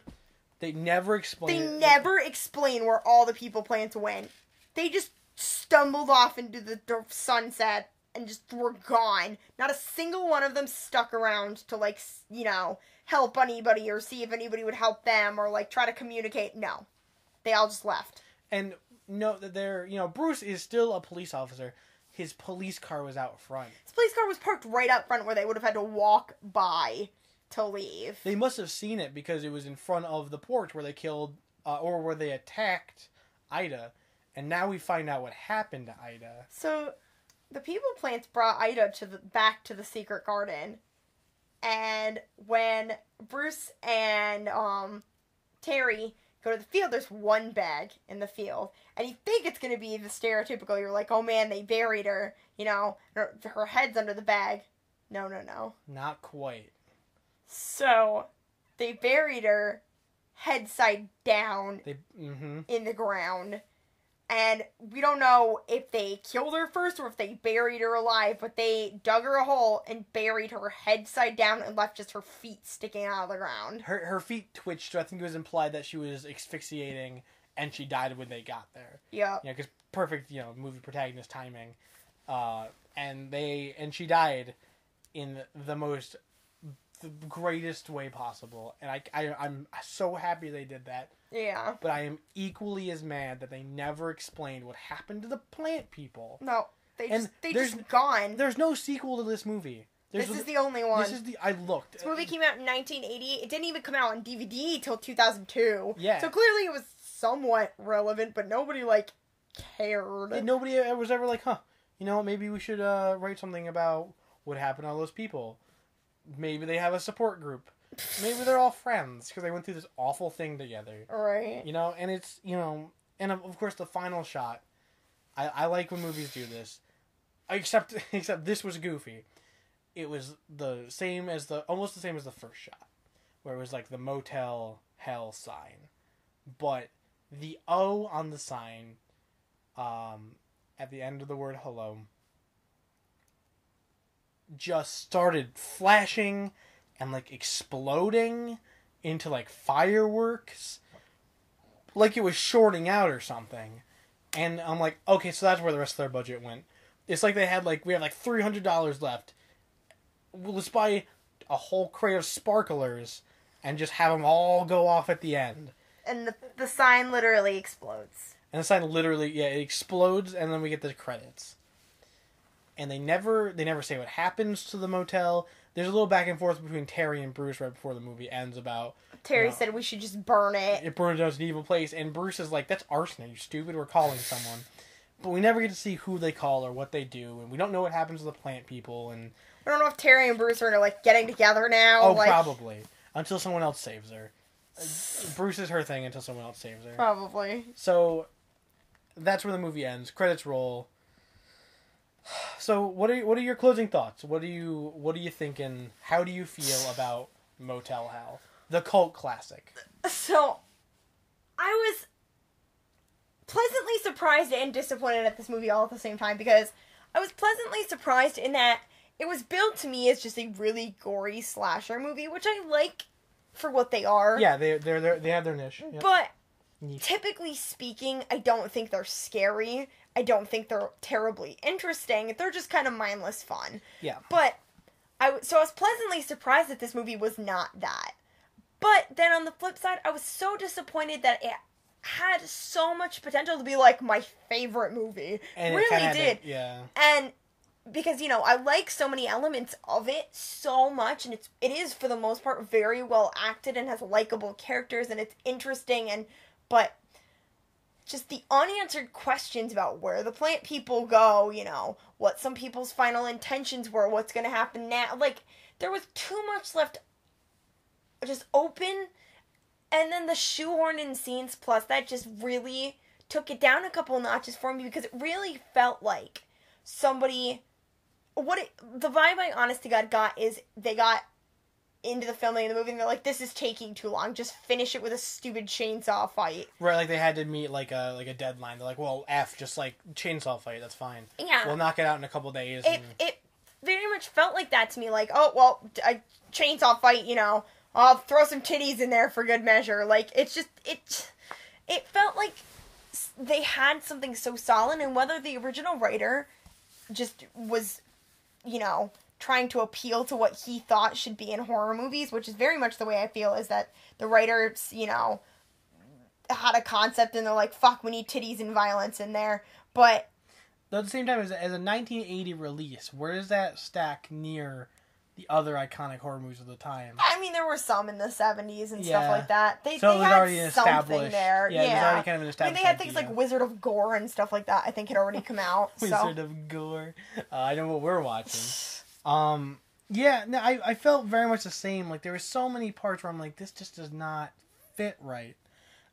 They never explain They never explain where all the people plants went. They just stumbled off into the sunset and just were gone. Not a single one of them stuck around to, help anybody or see if anybody would help them or, try to communicate. No. They all just left. And note that Bruce is still a police officer. His police car was out front. His police car was parked right up front where they would have had to walk by to leave. They must have seen it because it was in front of the porch where they killed, or where they attacked Ida. And now we find out what happened to Ida. So, the people plants brought Ida back to the secret garden. And when Bruce and Terry go to the field, there's one bag in the field. And you think it's going to be the stereotypical, you're like, oh man, they buried her. Her head's under the bag. No. Not quite. So, they buried her head side down in the ground. And we don't know if they killed her first or if they buried her alive, but they dug her a hole and buried her head side down and left just her feet sticking out of the ground. Her feet twitched, so I think it was implied that she was asphyxiating and she died when they got there. Yeah. Because perfect, movie protagonist timing. And she died in the greatest way possible, and I'm so happy they did that. Yeah. But I am equally as mad that they never explained what happened to the plant people. No, they just gone. There's no sequel to this movie. This is the only one. I looked. This movie came out in 1980. It didn't even come out on DVD till 2002. Yeah. So clearly it was somewhat relevant, but nobody cared. And nobody was ever like, maybe we should write something about what happened to all those people. Maybe they have a support group. Maybe they're all friends because they went through this awful thing together. Right. And it's, and of course the final shot. I like when movies do this. Except this was goofy. It was almost the same as the first shot. Where it was like the Motel Hell sign. But the O on the sign, at the end of the word hello, just started flashing and exploding into fireworks, like it was shorting out or something. And I'm like, okay, so that's where the rest of their budget went. It's like they had we have $300 left. Let's buy a whole crate of sparklers and just have them all go off at the end. And the sign literally explodes. And the sign literally, it explodes, and then we get the credits. And they never say what happens to the motel. There's a little back and forth between Terry and Bruce right before the movie ends about... Terry said we should just burn it. It burned down to an evil place. And Bruce is like, that's arson, you stupid. We're calling someone. But we never get to see who they call or what they do. And we don't know what happens to the plant people. And I don't know if Terry and Bruce are getting together now. Oh, probably. Until someone else saves her. Bruce is her thing until someone else saves her. Probably. So, that's where the movie ends. Credits roll. So, what are your closing thoughts? What are you thinking? How do you feel about Motel Hell, the cult classic? So, I was pleasantly surprised and disappointed at this movie all at the same time, because I was pleasantly surprised in that it was billed to me as just a really gory slasher movie, which I like for what they are. Yeah, they have their niche. Yep. But typically speaking, I don't think they're scary. I don't think they're terribly interesting. They're just kind of mindless fun. Yeah. But I was pleasantly surprised that this movie was not that. But then on the flip side, I was so disappointed that it had so much potential to be like my favorite movie. And really did. Yeah. And because, you know, I like so many elements of it so much, and it is for the most part very well acted and has likable characters, and it's interesting, but just the unanswered questions about where the plant people go, you know, what some people's final intentions were, what's going to happen now. Like, there was too much left just open, and then the shoehorn in scenes plus that just really took it down a couple notches for me, because it really felt like somebody... the vibe I honest to God got is they got into the filming of the movie and they're like, this is taking too long, just finish it with a stupid chainsaw fight. Right, like they had to meet like a deadline. They're like, well, just like chainsaw fight, that's fine. Yeah. We'll knock it out in a couple days. It very much felt like that to me, like, oh, well, a chainsaw fight, you know, I'll throw some titties in there for good measure. Like, it's just, it felt like they had something so solid, and whether the original writer just was, you know, trying to appeal to what he thought should be in horror movies, which is very much the way I feel, is that the writers, you know, had a concept and they're like, fuck, we need titties and violence in there. But at the same time, as a 1980 release, where does that stack near the other iconic horror movies of the time? I mean, there were some in the 70s and stuff like that. They it was had already something there. Yeah, it was already kind of an established they had things like Wizard of Gore and stuff like that, I think, had already come out. Wizard of Gore. I know what we're watching. I felt very much the same. Like, there were so many parts where I'm like, this just does not fit right.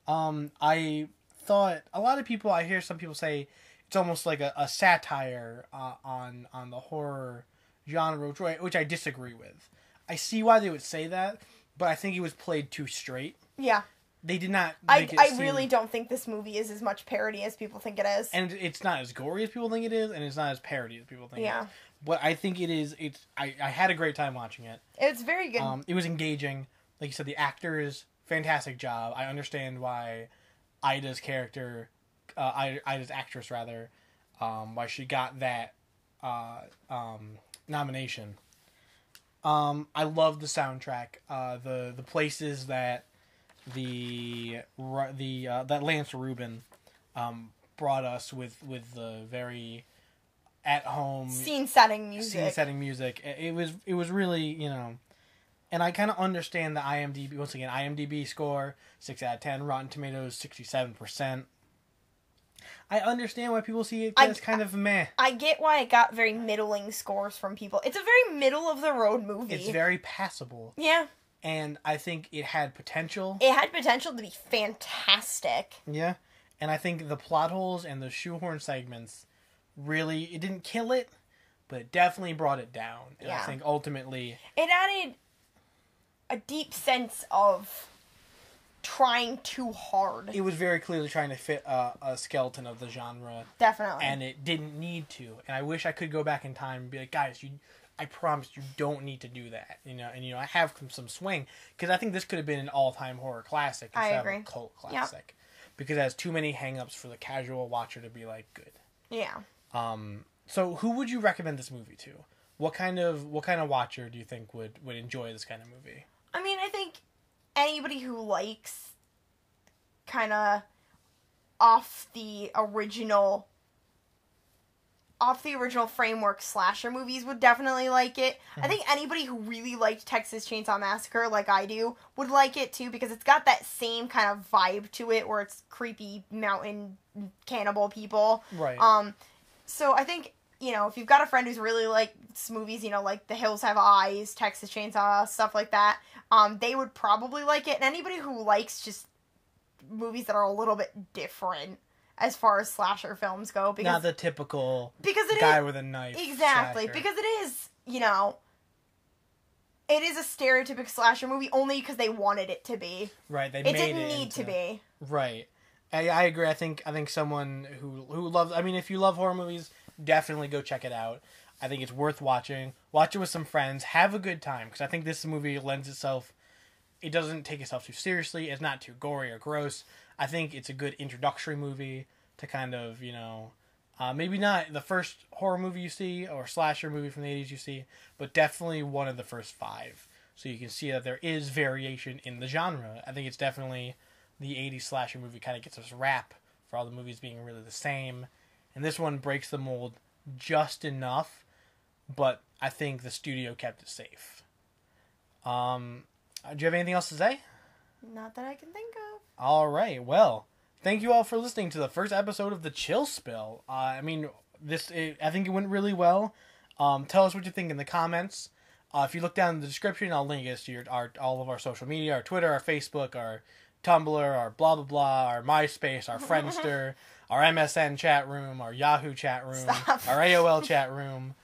I thought, I hear some people say it's almost like a satire on the horror genre, which I disagree with. I see why they would say that, but I think it was played too straight. Yeah. They did not I really don't think this movie is as much parody as people think it is. And it's not as gory as people think it is, and it's not as parody as people think it is. Yeah. But I think it is. I had a great time watching it. It's very good. It was engaging. Like you said, the actors, fantastic job. I understand why Ida's actress, why she got that nomination. I love the soundtrack. The places that that Lance Rubin brought us with the very at home scene setting music. It was really, you know, and I kind of understand the IMDb score 6 out of 10, Rotten Tomatoes 67%. I understand why people see it as kind of meh. I get why it got very middling scores from people. It's a very middle of the road movie. It's very passable. Yeah. And I think it had potential. It had potential to be fantastic. Yeah. And I think the plot holes and the shoehorn segments really, it didn't kill it, but it definitely brought it down. And I think ultimately it added a deep sense of trying too hard. It was very clearly trying to fit a skeleton of the genre. Definitely. And it didn't need to. And I wish I could go back in time and be like, guys, I promise you don't need to do that. You know, and I have some swing, because I think this could have been an all-time horror classic instead of a cult classic. Yep. Because it has too many hang-ups for the casual watcher to be like, good. Yeah. So who would you recommend this movie to? What kind of watcher do you think would enjoy this kind of movie? I mean, I think anybody who likes kind of off the original framework slasher movies would definitely like it. Mm-hmm. I think anybody who really liked Texas Chainsaw Massacre, like I do, would like it too, because it's got that same kind of vibe to it where it's creepy mountain cannibal people. Right. So I think, if you've got a friend who's really likes movies, like The Hills Have Eyes, Texas Chainsaw, stuff like that, they would probably like it. And anybody who likes just movies that are a little bit different as far as slasher films go, because not the typical with a knife. Exactly, slasher. Because it is, it is a stereotypical slasher movie only because they wanted it to be. Right, it didn't need to be. Right. I agree. I think someone who loves... I mean, if you love horror movies, definitely go check it out. I think it's worth watching. Watch it with some friends. Have a good time, because I think this movie lends itself... It doesn't take itself too seriously. It's not too gory or gross. I think it's a good introductory movie to kind of, you know, maybe not the first horror movie you see or slasher movie from the 80s you see, but definitely one of the first 5. So you can see that there is variation in the genre. I think it's definitely the 80s slasher movie kind of gets us rap for all the movies being really the same. And this one breaks the mold just enough, but I think the studio kept it safe. Do you have anything else to say? Not that I can think of. All right. Well, thank you all for listening to the first episode of The Chill Spill. I think it went really well. Tell us what you think in the comments. If you look down in the description, I'll link us to all of our social media, our Twitter, our Facebook, our Tumblr, our blah, blah, blah, our MySpace, our Friendster, our MSN chat room, our Yahoo chat room, our AOL chat room,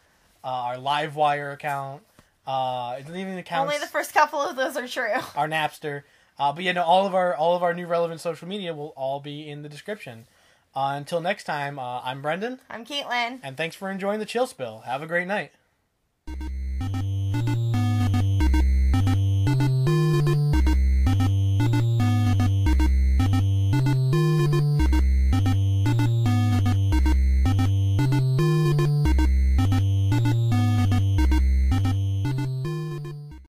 our Livewire account. It doesn't even count. Only the first couple of those are true. Our Napster. But yeah, no, all of our new relevant social media will all be in the description. Until next time, I'm Brendan. I'm Caitlin. And thanks for enjoying the Chill Spill. Have a great night.